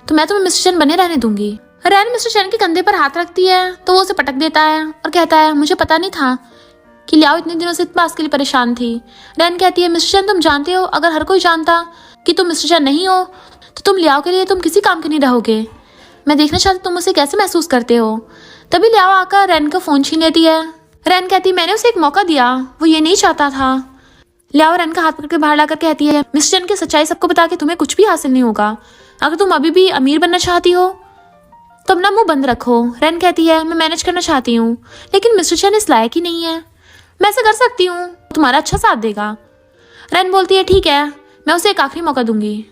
तो मैं तुम्हें मिस्टर चैन बने रहने दूंगी। रैन मिस्टर चैन के कंधे पर हाथ रखती है तो वो उसे पटक देता है और कहता है मुझे पता नहीं था कि लियाओ इतने दिनों से इस बात के लिए परेशान थी। रैन कहती है मिस्टर चैन तुम जानते हो अगर हर कोई जानता कि तुम मिस्टर चैन नहीं हो तो तुम लियाओ के लिए तुम किसी काम के नहीं रहोगे, मैं देखना चाहती तुम उसे कैसे महसूस करते हो। तभी लियाओ आकर रैन का फोन छीन लेती है। रैन कहती है मैंने उसे एक मौका दिया, वो ये नहीं चाहता था। लियाओ रैन का हाथ पकड़ के बाहर लाकर कहती है मिस्टर चैन की सच्चाई सबको बता के तुम्हें कुछ भी हासिल नहीं होगा, अगर तुम अभी भी अमीर बनना चाहती हो तो अपना मुंह बंद रखो। रैन कहती है मैं मैनेज करना चाहती हूँ लेकिन मिस्टर चैन इस लायक ही नहीं है, मैं ऐसा कर सकती हूँ, तुम्हारा अच्छा साथ देगा। रैन बोलती है ठीक है मैं उसे एक आखिरी मौका दूंगी,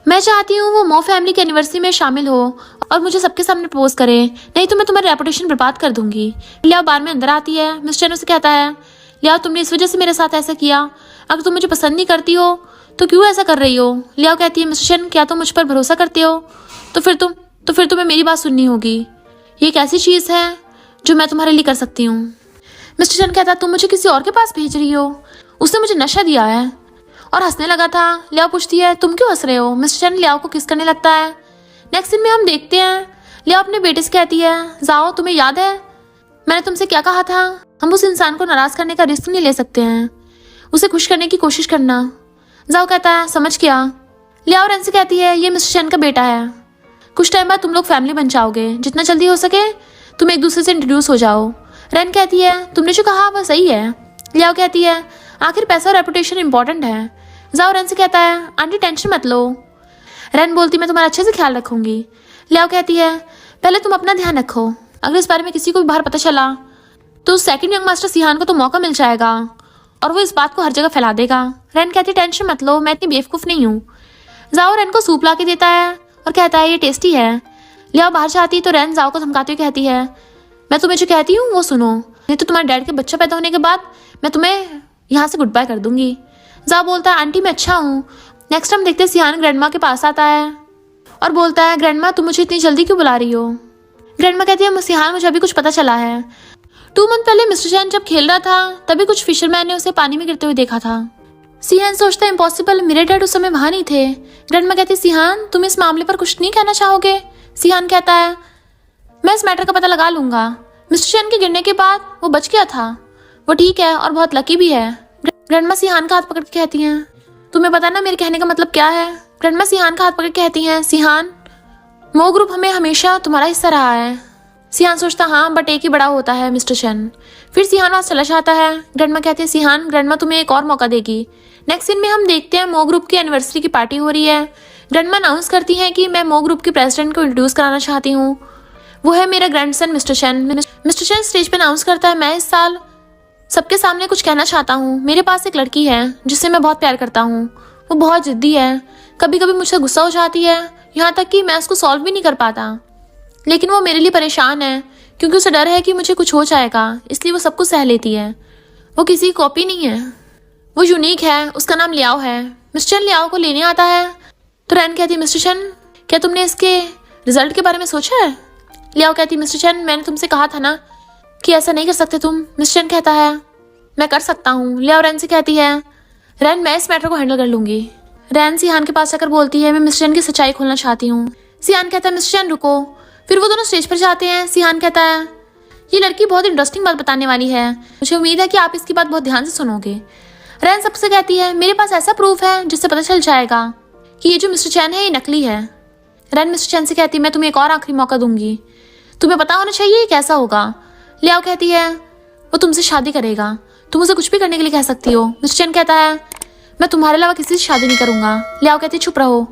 मैं चाहती हूँ वो मो फैमिली की एनिवर्सरी में शामिल हो और मुझे सबके सामने प्रपोज करे, नहीं तो मैं तुम्हारी रेपुटेशन बर्बाद कर दूंगी। लियाओ बार में अंदर आती है। मिस्टर चैन उसे कहता है लियाओ तुमने इस वजह से मेरे साथ ऐसा किया, अगर तुम मुझे पसंद नहीं करती हो तो क्यों ऐसा कर रही हो? लियाओ कहती है मिस्टर चैन क्या तुम मुझ पर भरोसा करते हो तो फिर तुम्हें मेरी बात सुननी होगी, ये एक ऐसी चीज है जो मैं तुम्हारे लिए कर सकती हूँ। मिस्टर चैन कहता तुम मुझे किसी और के पास भेज रही हो, उसने मुझे नशा दिया है, और हंसने लगा था। लियाओ पूछती है तुम क्यों हंस रहे हो? मिस्टर चैन लियाओ को किस करने लगता है। नेक्स्ट सीन में हम देखते हैं लियाओ अपने बेटे से कहती है जाओ तुम्हें याद है मैंने तुमसे क्या कहा था, हम उस इंसान को नाराज करने का रिस्क नहीं ले सकते हैं, उसे खुश करने की कोशिश करना। जाओ कहता है समझ गया। लियाओ रैन से कहती है ये मिस्टर चैन का बेटा है, कुछ टाइम बाद तुम लोग फैमिली बन जाओगे, जितना जल्दी हो सके तुम एक दूसरे से इंट्रोड्यूस हो जाओ। रैन कहती है तुमने जो कहा वह सही है। लियाओ कहती है आखिर पैसा और रेपुटेशन इंपॉर्टेंट है। जाओ रैन से कहता है आंटी टेंशन मत लो। रैन बोलती मैं तुम्हारा अच्छे से ख्याल रखूंगी। लियाओ कहती है पहले तुम अपना ध्यान रखो, अगर इस बारे में किसी को भी बाहर पता चला तो सेकंड यंग मास्टर सिहान को तो मौका मिल जाएगा और वो इस बात को हर जगह फैला देगा। रैन कहती टेंशन मत लो, मैं इतनी बेवकूफ़ नहीं हूँ। जाओ रैन को सूप ला के देता है और कहता है ये टेस्टी है। लियाओ बाहर जाती तो रैन जाओ को धमकाते हुए कहती है मैं तुम्हें जो कहती हूँ वो सुनो, नहीं तो तुम्हारे डैड के बच्चा पैदा होने के बाद मैं तुम्हें यहाँ से गुड बाय कर दूंगी। जाओ बोलता है आंटी मैं अच्छा हूँ। नेक्स्ट हम देखते हैं सिहान ग्रैंडमा के पास आता है और बोलता है ग्रैंडमा तुम मुझे इतनी जल्दी क्यों बुला रही हो? ग्रैंडमा कहती है सिहान मुझे अभी कुछ पता चला है, 2 मंथ पहले मिस्टर चैन जब खेल रहा था तभी कुछ फिशरमैन ने उसे पानी में गिरते हुए देखा था। सिहान सोचता है इम्पॉसिबल, मेरे डैड उस समय वहां नहीं थे। ग्रैंडमा कहती है सिहान तुम इस मामले पर कुछ नहीं कहना चाहोगे? सिहान कहता है मैं इस मैटर का पता लगा लूंगा, मिस्टर चैन के गिरने के बाद वो बच गया था, वो ठीक है और बहुत लकी भी है। ग्रैंडमा सिहान का हाथ पकड़ के कहती हैं तुम्हें पता ना मेरे कहने का मतलब क्या है? ग्रैंडमा सिहान का हाथ पकड़ के कहती हैं सिहान मो ग्रुप हमें हमेशा तुम्हारा हिस्सा रहा है। सिहान सोचता हाँ बट एक ही बड़ा होता है मिस्टर चैन। फिर सिहान वहां चला जाता है। ग्रैंडमा कहते हैं सिहान ग्रैंडमा तुम्हें एक और मौका देगी। नेक्स्ट सीन में हम देखते हैं मो ग्रुप की एनिवर्सरी की पार्टी हो रही है। ग्रैंडमा अनाउंस करती हैं कि मैं मो ग्रुप के प्रेसिडेंट को इंट्रोड्यूस कराना चाहती हूँ, वो है मेरा ग्रैंडसन मिस्टर चैन। मिस्टर चैन स्टेज पर अनाउंस करता है मैं इस साल सबके सामने कुछ कहना चाहता हूँ। मेरे पास एक लड़की है जिससे मैं बहुत प्यार करता हूँ, वो बहुत जिद्दी है, कभी कभी मुझसे गुस्सा हो जाती है, यहाँ तक कि मैं उसको सॉल्व भी नहीं कर पाता, लेकिन वो मेरे लिए परेशान है क्योंकि उसे डर है कि मुझे कुछ हो जाएगा, इसलिए वो सब कुछ सह लेती है। वो किसी की कॉपी नहीं है, वो यूनिक है, उसका नाम लियाओ है। मिस्टर चैन लियाओ को लेने आता है तो रैन कहती है मिस्टर चैन क्या तुमने इसके रिजल्ट के बारे में सोचा है? लियाओ कहती है मिस्टर चैन मैंने तुमसे कहा था ना कि ऐसा नहीं कर सकते तुम। मिस्टर चैन कहता है मैं कर सकता हूँ। लियाओ रैन से कहती है रैन मैं इस मैटर को हैंडल कर लूंगी। रैन सिहान के पास आकर बोलती है मैं मिस्टर चैन की सच्चाई खोलना चाहती हूँ। सिहान कहता है मिस्टर चैन रुको, फिर वो दोनों स्टेज पर जाते हैं। सिहान कहता है ये लड़की बहुत इंटरेस्टिंग बात बताने वाली है, मुझे उम्मीद है कि आप इसकी बात बहुत ध्यान से सुनोगे। रैन सबसे कहती है मेरे पास ऐसा प्रूफ है जिससे पता चल जाएगा कि ये जो मिस्टर चैन है ये नकली है। रैन मिस्टर चैन से कहती है मैं तुम्हें एक और आखिरी मौका दूंगी, तुम्हें पता होना चाहिए ये कैसा होगा। लियाओ कहती है वो तुमसे शादी करेगा, तुम उसे कुछ भी करने के लिए कह सकती हो। मिस्टर चैन कहता है मैं तुम्हारे अलावा किसी से शादी नहीं करूंगा। लियाओ कहती है चुप रहो।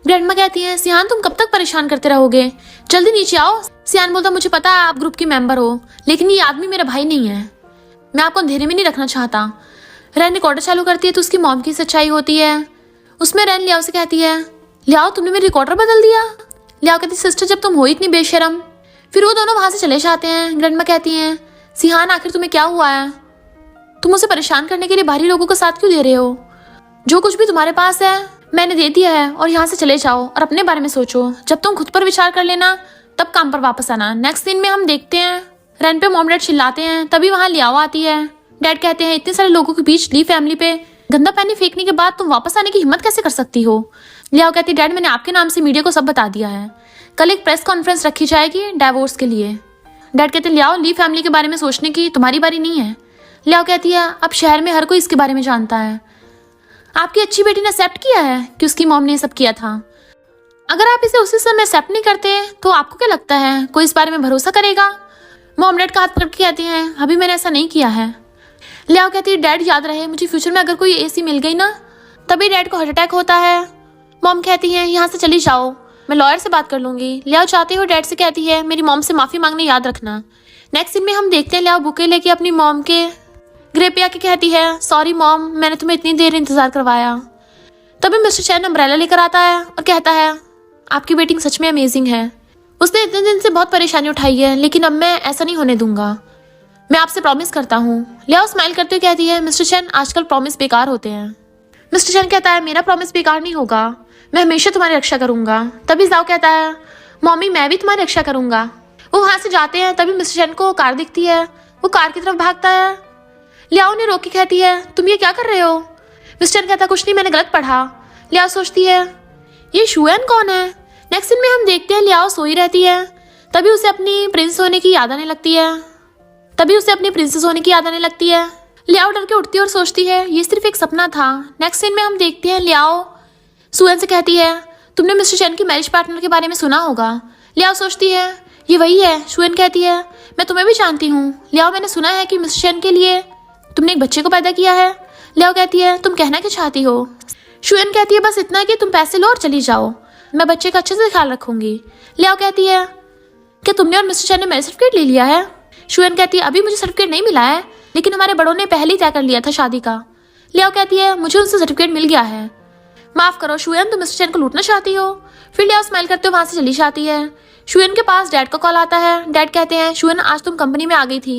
ग्रैंडमा कहती है सिहान तुम कब तक परेशान करते रहोगे, जल्दी नीचे आओ। सिहान बोलता मुझे पता है आप ग्रुप की मेंबर हो, लेकिन ये आदमी मेरा भाई नहीं है, मैं आपको अंधेरे में नहीं रखना चाहता। रैन रिकॉर्डर चालू करती है तो उसकी मॉम की सच्चाई होती है। उसमें रैन लियाओ से कहती है लियाओ तुमने मेरी रिकॉर्डर बदल दिया। लियाओ कहती सिस्टर जब तुम हो इतनी बेशरम। फिर वो दोनों वहां से चले जाते हैं। ग्रैंडमा कहती हैं सिहान आखिर तुम्हें क्या हुआ है, तुम उसे परेशान करने के लिए बाहरी लोगों का साथ क्यों दे रहे हो। जो कुछ भी तुम्हारे पास है मैंने दे दिया है और यहाँ से चले जाओ और अपने बारे में सोचो, जब तुम खुद पर विचार कर लेना तब काम पर वापस आना। नेक्स्ट सीन में हम देखते हैं रैन पे मॉम डैड चिल्लाते हैं, तभी वहाँ लियाओ आती है। डैड कहते हैं इतने सारे लोगों के बीच ली फैमिली पे गंदा पानी फेंकने के बाद तुम वापस आने की हिम्मत कैसे कर सकती हो। लियाओ कहती है डैड मैंने आपके नाम से मीडिया को सब बता दिया है, कल एक प्रेस कॉन्फ्रेंस रखी जाएगी डाइवोर्स के लिए। डैड कहते हैं लियाओ ली फैमिली के बारे में सोचने की तुम्हारी बारी नहीं है। लियाओ कहती है अब शहर में हर कोई इसके बारे में जानता है, आपकी अच्छी बेटी ने एक्सेप्ट किया है कि उसकी मॉम ने ये सब किया था। अगर आप इसे उसी समय एक्सेप्ट नहीं करते तो आपको क्या लगता है कोई इस बारे में भरोसा करेगा। मॉम डैड का हाथ पकड़ के कहते हैं अभी मैंने ऐसा नहीं किया है। लियाओ कहती है डैड याद रहे मुझे फ्यूचर में अगर कोई एसी मिल गई ना। तभी डैड को हार्ट अटैक होता है। मॉम कहती है यहाँ से चली जाओ, मैं लॉयर से बात कर लूंगी। लियाओ चाहते हो डैड से कहती है मेरी मॉम से माफी मांगने याद रखना। नेक्स्ट सीन में हम देखते हैं लियाओ बुके लेके अपनी मॉम के ग्रे पे आके कहती है सॉरी मॉम मैंने तुम्हें इतनी देर इंतजार करवाया। तभी मिस्टर चैन अम्ब्रेला लेकर आता है और कहता है आपकी वेटिंग सच में अमेजिंग है, उसने इतने दिन से बहुत परेशानी उठाई है लेकिन अब मैं ऐसा नहीं होने दूंगा, मैं आपसे प्रॉमिस करता हूँ। लियाओ स्माइल करते हुए कहती है मिस्टर चैन आजकल प्रॉमिस बेकार होते हैं। मिस्टर चैन कहता है मेरा प्रॉमिस बेकार नहीं होगा, मैं हमेशा तुम्हारी रक्षा करूंगा। तभी जाओ कहता है मॉमी मैं भी तुम्हारी रक्षा करूंगा। वो वहां से जाते हैं। तभी मिस्टर चैन को कार दिखती है, वो कार की तरफ भागता है। लियाओ ने रोक के कहती है तुम ये क्या कर रहे हो। मिस्टर चैन कहता कुछ नहीं मैंने गलत पढ़ा। लियाओ सोचती है ये शुएन कौन है। नेक्स्ट सीन में हम देखते हैं लियाओ सोई रहती है। तभी उसे अपनी प्रिंस होने की याद आने लगती है, तभी उसे अपनी प्रिंसेस होने की याद आने लगती है। लियाओ डर के उठती है और सोचती है ये सिर्फ एक सपना था। नेक्स्ट सीन में हम देखते हैं लियाओ सुएन से कहती है तुमने मिस्टर चैन की मैरिज पार्टनर के बारे में सुना होगा। लियाओ सोचती है ये वही है। सुएन कहती है मैं तुम्हें भी जानती हूँ। लियाओ मैंने सुना है कि मिस्टर चैन के लिए तुमने एक बच्चे को पैदा किया है। लियाओ कहती है तुम कहना क्या चाहती हो। शुएन कहती है बस इतना कि तुम पैसे लो और चली जाओ, मैं बच्चे का अच्छे से ख्याल रखूंगी। लियाओ कहती है क्या तुमने और मिस्टर चैन ने मैरिज सर्टिफिकेट ले लिया है। शुएन कहती है अभी मुझे सर्टिफिकेट नहीं मिला है, लेकिन हमारे बड़ों ने पहले ही तय कर लिया था शादी का। लियाओ कहती है मुझे उनसे सर्टिफिकेट मिल गया है। माफ करो शुएन तुम मिस्टर चैन को लूटना चाहती हो। फिर लियाओ स्माइल करते हुए वहां से चली जाती है। शुएन के पास डैड का कॉल आता है। डैड कहते हैं शुएन आज तुम कंपनी में आ गई थी,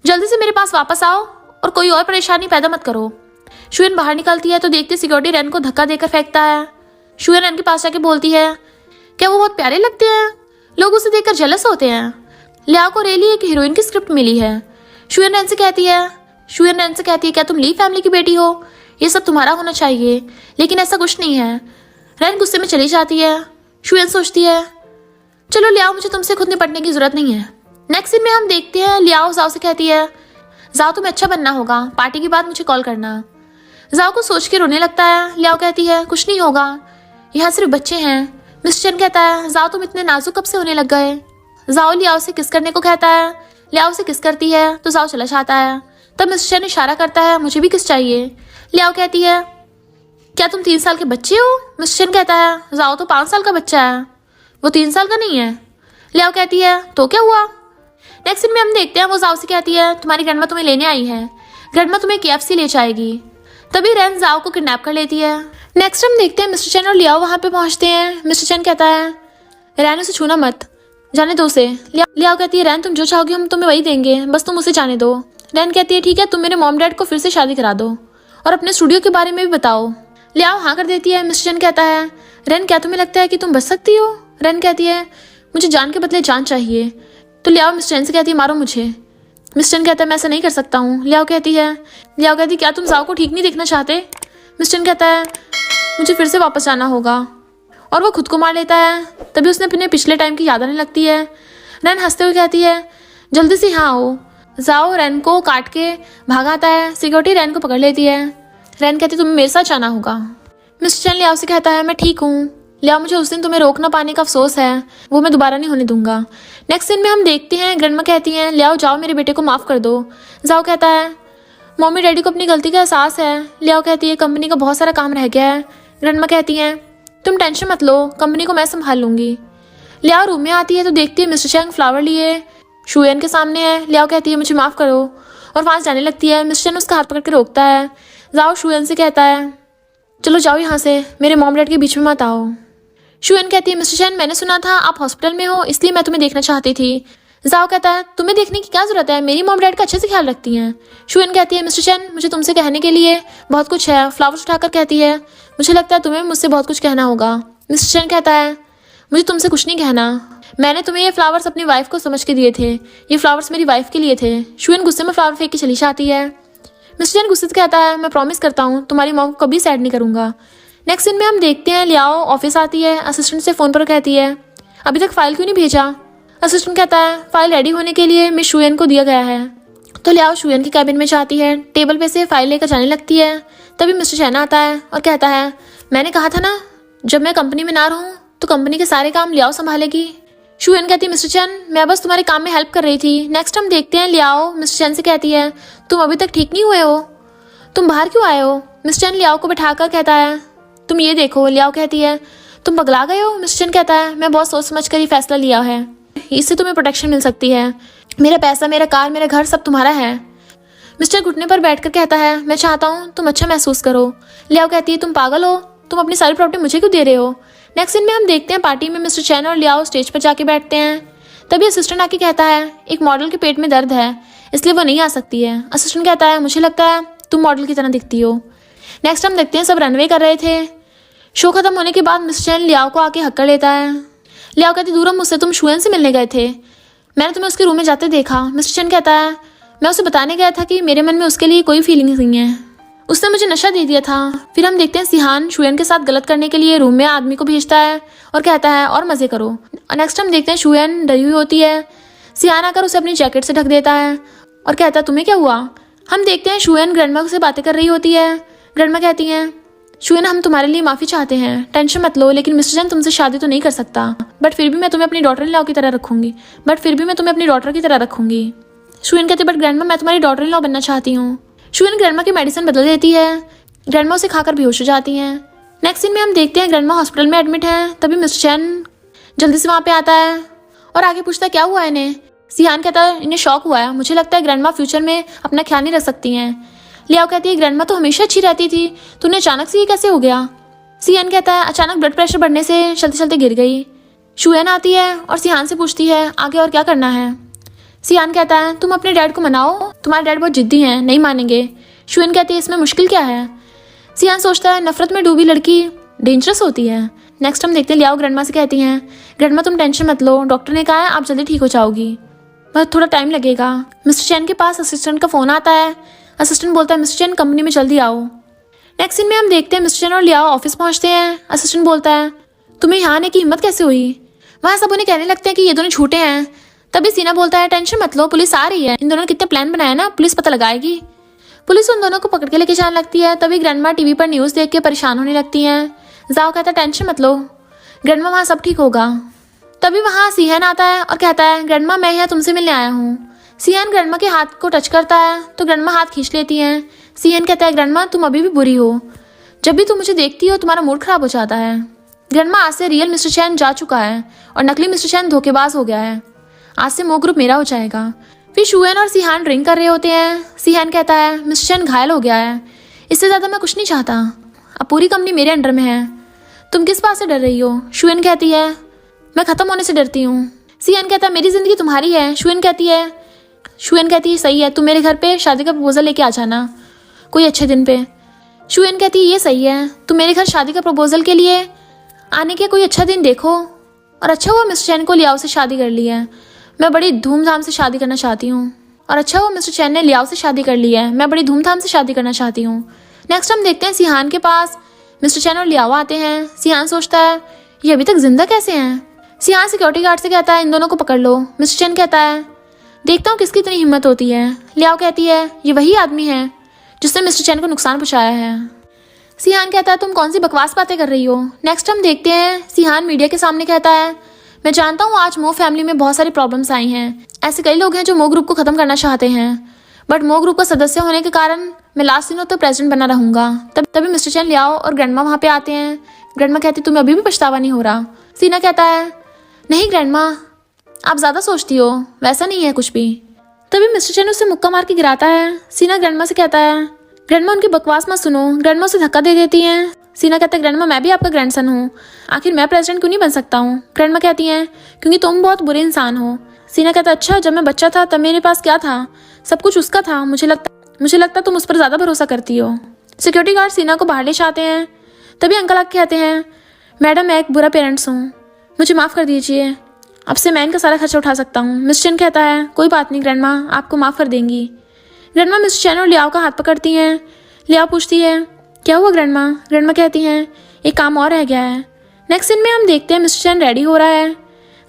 जल्दी से मेरे पास वापस आओ और कोई और परेशानी पैदा मत करो। शुएन बाहर निकलती है तो देखते सिक्योरिटी रैन को धक्का देकर फेंकता है। शुएन रैन के पास जाके बोलती है क्या वो बहुत प्यारे लगते हैं, लोग उसे देखकर जेलस होते हैं। लियाओ को रियली एक हीरोइन की स्क्रिप्ट मिली है। शुएन रैन से कहती है क्या तुम ली फैमिली की बेटी हो, ये सब तुम्हारा होना चाहिए, लेकिन ऐसा कुछ नहीं है। रैन गुस्से में चली जाती है। शुएन सोचती है चलो लियाओ मुझे तुमसे खुद निपटने की जरूरत नहीं है। नेक्स्ट सीन में हम देखते हैं लियाओ जाओ से कहती है जाओ तुम्हें अच्छा बनना होगा, पार्टी के बाद मुझे कॉल करना। जाओ को सोच के रोने लगता है। लियाओ कहती है कुछ नहीं होगा, यहाँ सिर्फ बच्चे हैं। मिस्टर चैन कहता है जाओ तुम इतने नाजुक कब से होने लग गए। जाओ लियाओ से किस करने को कहता है। लियाओ से किस करती है तो जाओ चला जाता है। तब मिस्टर चैन इशारा करता है मुझे भी किस चाहिए। लियाओ कहती है क्या तुम 3 साल के बच्चे हो। मिस्टर चैन कहता है जाओ तो 5 साल का बच्चा है, वो 3 साल का नहीं है। लियाओ कहती है तो क्या हुआ। नेक्स्ट सीन में हम देखते हैं वो जाओ से कहती है तुम्हारी ग्रैंडमा तुम्हें लेने आई है, ग्रैंडमा तुम्हें KFC ले जाएगी। तभी रैन जाओ को किडनैप कर लेती है। नेक्स्ट हम देखते हैं मिस्टर चैन और लियाओ वहां पे पहुंचते हैं। मिस्टर चैन कहता है रैन उसे छूना मत, जाने दो उसे। लियाओ कहती है रैन तुम जो चाहोगी हम तुम्हें वही देंगे, बस तुम उसे जाने दो। रैन कहती है ठीक है तुम मेरे मॉम डैड को फिर से शादी करा दो और अपने स्टूडियो के बारे में भी बताओ। लियाओ हाँ कर देती है। मिस्टर चैन कहता है रैन क्या तुम्हें लगता है कि तुम बच सकती हो। रैन कहती है मुझे जान के बदले जान चाहिए। तो लियाओ मिस्टर चैन से कहती है मारो मुझे। मिस्टर चैन कहता है मैं ऐसा नहीं कर सकता हूँ। लियाओ कहती क्या तुम जाओ को ठीक नहीं देखना चाहते। मिस्टर चैन कहता है मुझे फिर से वापस जाना होगा और वो खुद को मार लेता है। तभी उसने अपने पिछले टाइम की याद आने लगती है। रैन हंसते हुए कहती है, जल्दी से यहाँ आओ। जाओ रैन को काट के भाग आता है। सिक्योरिटी रैन को पकड़ लेती है। रैन कहती है, तुम्हें मेरे साथ जाना होगा। मिस्टर चैन लियाओ से कहता है, मैं ठीक हूँ लियाओ, मुझे उस दिन तुम्हें रोक ना पाने का अफसोस है, वो मैं दोबारा नहीं होने दूंगा। नेक्स्ट सीन में हम देखते हैं ग्रैंडमा कहती हैं, लियाओ जाओ मेरे बेटे को माफ़ कर दो। जाओ कहता है, मम्मी डैडी को अपनी गलती का एहसास है। लियाओ कहती है, कंपनी का बहुत सारा काम रह गया है। ग्रैंडमा कहती हैं, तुम टेंशन मत लो, कंपनी को मैं संभाल लूंगी। लियाओ रूम में आती है तो देखती है मिस्टर चैंग फ्लावर लिए शुएन के सामने है। लियाओ कहती है, मुझे माफ़ करो, और वहाँ जाने लगती है। मिस्टर चैंग उसका हाथ पकड़ के रोकता है। जाओ शुएन से कहता है, चलो जाओ यहाँ से, मेरे मॉम डैड के बीच में मत आओ। शुएन कहती है, मिस्टर चैन मैंने सुना था आप हॉस्पिटल में हो, इसलिए मैं तुम्हें देखना चाहती थी। जाओ कहता है, तुम्हें देखने की क्या जरूरत है, मेरी मॉम डैड का अच्छे से ख्याल रखती हैं। शुएन कहती है, मिस्टर चैन मुझे तुमसे कहने के लिए बहुत कुछ है। फ्लावर्स उठाकर कहती है, मुझे लगता है तुम्हें मुझसे बहुत कुछ कहना होगा। मिस्टर चैन कहता है, मुझे तुमसे कुछ नहीं कहना, मैंने तुम्हें ये फ्लावर्स अपनी वाइफ को समझ के दिए थे, ये फ्लावर्स मेरी वाइफ के लिए थे। शुएन गुस्से में फ्लावर फेंक के चली जाती है। मिस्टर चैन गुस्से से कहता है, मैं प्रॉमिस करता हूँ तुम्हारी मॉम को कभी सैड नहीं करूंगा। नेक्स्ट सीन में हम देखते हैं लियाओ ऑफिस आती है। असिस्टेंट से फ़ोन पर कहती है, अभी तक फाइल क्यों नहीं भेजा। असिस्टेंट कहता है, फाइल रेडी होने के लिए मिस शुएन को दिया गया है। तो लियाओ शुएन के कैबिन में जाती है, टेबल पे से फाइल लेकर जाने लगती है। तभी मिस्टर चैन आता है और कहता है, मैंने कहा था ना जब मैं कंपनी में ना रहूँ तो कंपनी के सारे काम लियाओ संभालेगी। शुएन कहती है, मिस्टर चैन मैं बस तुम्हारे काम में हेल्प कर रही थी। नेक्स्ट हम देखते हैं लियाओ मिस्टर चैन से कहती है, तुम अभी तक ठीक नहीं हुए हो, तुम बाहर क्यों आए हो। मिस्टर चैन लियाओ को बैठाकर कहता है, तुम ये देखो। लियाओ कहती है, तुम पगला गए हो। मिस्टर चैन कहता है, मैं बहुत सोच समझ कर ये फैसला लिया है, इससे तुम्हें प्रोटेक्शन मिल सकती है, मेरा पैसा, मेरा कार, मेरा घर सब तुम्हारा है। मिस्टर घुटने पर बैठकर कहता है, मैं चाहता हूँ तुम अच्छा महसूस करो। लियाओ कहती है, तुम पागल हो, तुम अपनी सारी प्रॉपर्टी मुझे क्यों दे रहे हो। नेक्स्ट सीन में हम देखते हैं पार्टी में मिस्टर चैन और लियाओ स्टेज पर जाके बैठते हैं। तभी असिस्टेंट आके कहता है, एक मॉडल के पेट में दर्द है इसलिए वो नहीं आ सकती है। असिस्टेंट कहता है, मुझे लगता है तुम मॉडल की तरह दिखती हो। नेक्स्ट हम देखते हैं सब रनवे कर रहे थे। शो खत्म होने के बाद मिस्टर चैन लियाओ को आके हक कर लेता है। लियाओ कहती, दूर मुझसे तुम शुएन से मिलने गए थे, मैंने तुम्हें उसके रूम में जाते देखा। मिस्टर चैन कहता है, मैं उसे बताने गया था कि मेरे मन में उसके लिए कोई फीलिंग नहीं है, उसने मुझे नशा दे दिया था। फिर हम देखते हैं सिहान शुएन के साथ गलत करने के लिए रूम में आदमी को भेजता है और कहता है, और मजे करो। नेक्स्ट हम देखते हैं शुएन डरी हुई होती है। सिहान आकर उसे अपनी जैकेट से ढक देता है और कहता है, तुम्हें क्या हुआ। हम देखते हैं शुएन ग्रैंडमा से बातें कर रही होती है। ग्रैंडमा कहती हैं, शुएन हम तुम्हारे लिए माफ़ी चाहते हैं, टेंशन मत लो, लेकिन मिस्टर चैन तुमसे शादी तो नहीं कर सकता, बट फिर भी मैं तुम्हें अपनी डॉटर इन लॉ की तरह रखूंगी, बट फिर भी मैं तुम्हें अपनी डॉटर की तरह रखूंगी। शुएन कहती है, बट ग्रैंडमा मैं तुम्हारी डॉटर इन लॉ बनना चाहती हूँ। शुएन ग्रैंडमा की मेडिसिन बदल देती है। ग्रैंडमा उसे खाकर बेहोश हो जाती हैं। नेक्स्ट सीन में हम देखते हैं ग्रैंडमा हॉस्पिटल में एडमिट है। तभी मिस्टर चैन जल्दी से वहाँ पे आता है और आगे पूछता है, क्या हुआ इन्हें। सिहान कहता है, इन्हें शौक हुआ है, मुझे लगता है ग्रैंडमा फ्यूचर में अपना ख्याल नहीं रख सकती हैं। लियाओ कहती है, ग्रैंडमा तो हमेशा अच्छी रहती थी, तो उन्हें अचानक से ये कैसे हो गया। सिहान कहता है, अचानक ब्लड प्रेशर बढ़ने से चलते चलते गिर गई। शुएन आती है और सिहान से पूछती है, आगे और क्या करना है। सिहान कहता है, तुम अपने डैड को मनाओ, तुम्हारे डैड बहुत जिद्दी हैं, नहीं मानेंगे। शुएन कहती है, इसमें मुश्किल क्या है। सिहान सोचता है, नफरत में डूबी लड़की डेंजरस होती है। नेक्स्ट हम देखते हैं लियाओ ग्रैंडमा से कहती हैं, ग्रैंडमा तुम टेंशन मत लो, डॉक्टर ने कहा है आप जल्दी ठीक हो जाओगी, बस थोड़ा टाइम लगेगा। मिस्टर चैन के पास असिस्टेंट का फ़ोन आता है। असिस्टेंट बोलता है, मिस्टर चैन कंपनी में जल्दी आओ। नेक्स्ट सीन में हम देखते हैं मिस्टर चैन और लियाओ ऑफिस पहुंचते हैं। असिस्टेंट बोलता है, तुम्हें यहाँ आने की हिम्मत कैसे हुई। वहाँ सब उन्हें कहने लगते हैं कि ये दोनों झूठे हैं। तभी सीना बोलता है, टेंशन मत लो, पुलिस आ रही है, इन दोनों ने कितने प्लान बनाया ना, पुलिस पता लगाएगी। पुलिस उन दोनों को पकड़ के लेके जाने लगती है। तभी ग्रैंडमा टीवी पर न्यूज़ देख के परेशान होने लगती हैं। जाओ कहता है, टेंशन मत लो ग्रैंडमा, वहाँ सब ठीक होगा। तभी वहाँ सिहान आता है और कहता है, ग्रैंडमा मैं यहाँ तुमसे मिलने आया हूँ। सिहान ग्रैंडमा के हाथ को टच करता है तो ग्रैंडमा हाथ खींच लेती हैं। सिहान कहता है, ग्रैंडमा तुम अभी भी बुरी हो, जब भी तुम मुझे देखती हो तुम्हारा मूड खराब हो जाता है। ग्रैंडमा आज से रियल मिस्टर चैन जा चुका है और नकली मिस्टर चैन धोखेबाज हो गया है, आज से मो ग्रुप मेरा हो जाएगा। फिर शुएन और सिहान ड्रिंक कर रहे होते हैं। सिहान कहता है, मिस्टर चैन घायल हो गया है, इससे ज़्यादा मैं कुछ नहीं चाहता, अब पूरी कंपनी मेरे अंडर में है, तुम किस बात से डर रही हो। शुएन कहती है, मैं ख़त्म होने से डरती हूँ। सिहान कहता है, मेरी ज़िंदगी तुम्हारी है। शुएन कहती है सही है, तुम मेरे घर पे शादी का प्रपोजल लेके आ जाना कोई अच्छे दिन पे। शुएन कहती है, ये सही है, तुम मेरे घर शादी का प्रपोजल के लिए आने के कोई अच्छा दिन देखो। और अच्छा हुआ मिस्टर चैन को लियाओ से शादी कर ली है, मैं बड़ी धूमधाम से शादी करना चाहती हूँ। और अच्छा हुआ मिस्टर चैन ने लियाओ से शादी कर ली है, मैं बड़ी धूमधाम से शादी करना चाहती हूँ। नेक्स्ट हम देखते हैं सिहान के पास मिस्टर चैन और लियाओ आते हैं। सिहान सोचता है, ये अभी तक जिंदा कैसे हैं? सियान सिक्योरिटी गार्ड से कहता है इन दोनों को पकड़ लो। मिस्टर चैन कहता है देखता हूँ किसकी इतनी हिम्मत होती है। लियाओ कहती है ये वही आदमी है जिसने मिस्टर चैन को नुकसान पहुंचाया है। सियान कहता है तुम कौन सी बकवास बातें कर रही हो। नेक्स्ट हम देखते हैं सियान मीडिया के सामने कहता है मैं जानता हूँ आज मो फैमिली में बहुत सारी प्रॉब्लम्स आई हैं। ऐसे कई लोग हैं जो मो ग्रुप को ख़त्म करना चाहते हैं, बट मो ग्रुप का सदस्य होने के कारण मैं लास्ट दिनों तक प्रेसिडेंट बना रहूंगा। तभी मिस्टर चैन, लियाओ और ग्रैंडमा वहाँ पे आते हैं। ग्रैंडमा कहती तुम्हें अभी भी पछतावा नहीं हो रहा। सीना कहता है नहीं ग्रैंडमा, आप ज़्यादा सोचती हो, वैसा नहीं है कुछ भी। तभी मिस्टर चैन उसे मुक्का मार के गिराता है। सीना ग्रैंडमा से कहता है ग्रैंडमा उनकी बकवास मत सुनो। ग्रैंडमा उसे धक्का दे देती हैं। सीना कहता है ग्रैंडमा मैं भी आपका ग्रैंडसन हूँ, आखिर मैं प्रेसिडेंट क्यों नहीं बन सकता हूँ। ग्रैंडमा कहती हैं क्योंकि तुम बहुत बुरे इंसान हो। सीना कहता अच्छा जब मैं बच्चा था तब मेरे पास क्या था, सब कुछ उसका था। मुझे लगता तुम उस पर ज़्यादा भरोसा करती हो। सिक्योरिटी गार्ड सीना को बाहर ले जाते हैं। तभी अंकल आके कहते हैं मैडम मैं एक बुरा पेरेंट्स हूँ, मुझे माफ़ कर दीजिए, अब से मैं इनका सारा खर्चा उठा सकता हूँ। मिस्टर चैन कहता है कोई बात नहीं ग्रैंडमा, आपको माफ़ कर देंगी। ग्रैंडमा मिस्टर चैन और लियाओ का हाथ पकड़ती हैं। लियाओ पूछती है क्या हुआ ग्रैंडमा। ग्रैंडमा कहती हैं एक काम और रह गया है। नेक्स्ट सीन में हम देखते हैं मिस्टर चैन रेडी हो रहा है।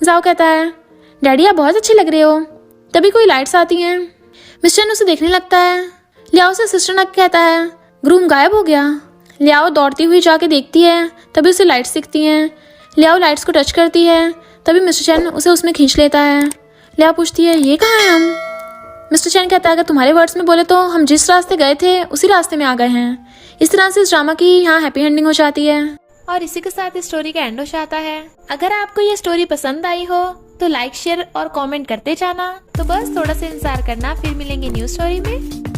जाओ कहता है डैडी आप बहुत अच्छे लग रहे हो। तभी कोई लाइट्स आती हैं। मिस्टर चैन उसे देखने लगता है। लियाओ से सिस्टर नक कहता है ग्रूम गायब हो गया। लियाओ दौड़ती हुई जाके देखती है। तभी उसे लाइट्स दिखती हैं। लियाओ लाइट्स को टच करती है। तभी मिस्टर चैन उसे उसमें खींच लेता है। लियाओ पूछती है ये कहाँ है हम। मिस्टर चैन कहता है अगर तुम्हारे वर्ड्स में बोले तो हम जिस रास्ते गए थे उसी रास्ते में आ गए हैं। इस तरह से इस ड्रामा की यहाँ हैप्पी एंडिंग हो जाती है और इसी के साथ इस स्टोरी का एंड हो जाता है। अगर आपको ये स्टोरी पसंद आई हो तो लाइक शेयर और कमेंट करते जाना। तो बस थोड़ा सा इंतजार करना, फिर मिलेंगे न्यू स्टोरी में।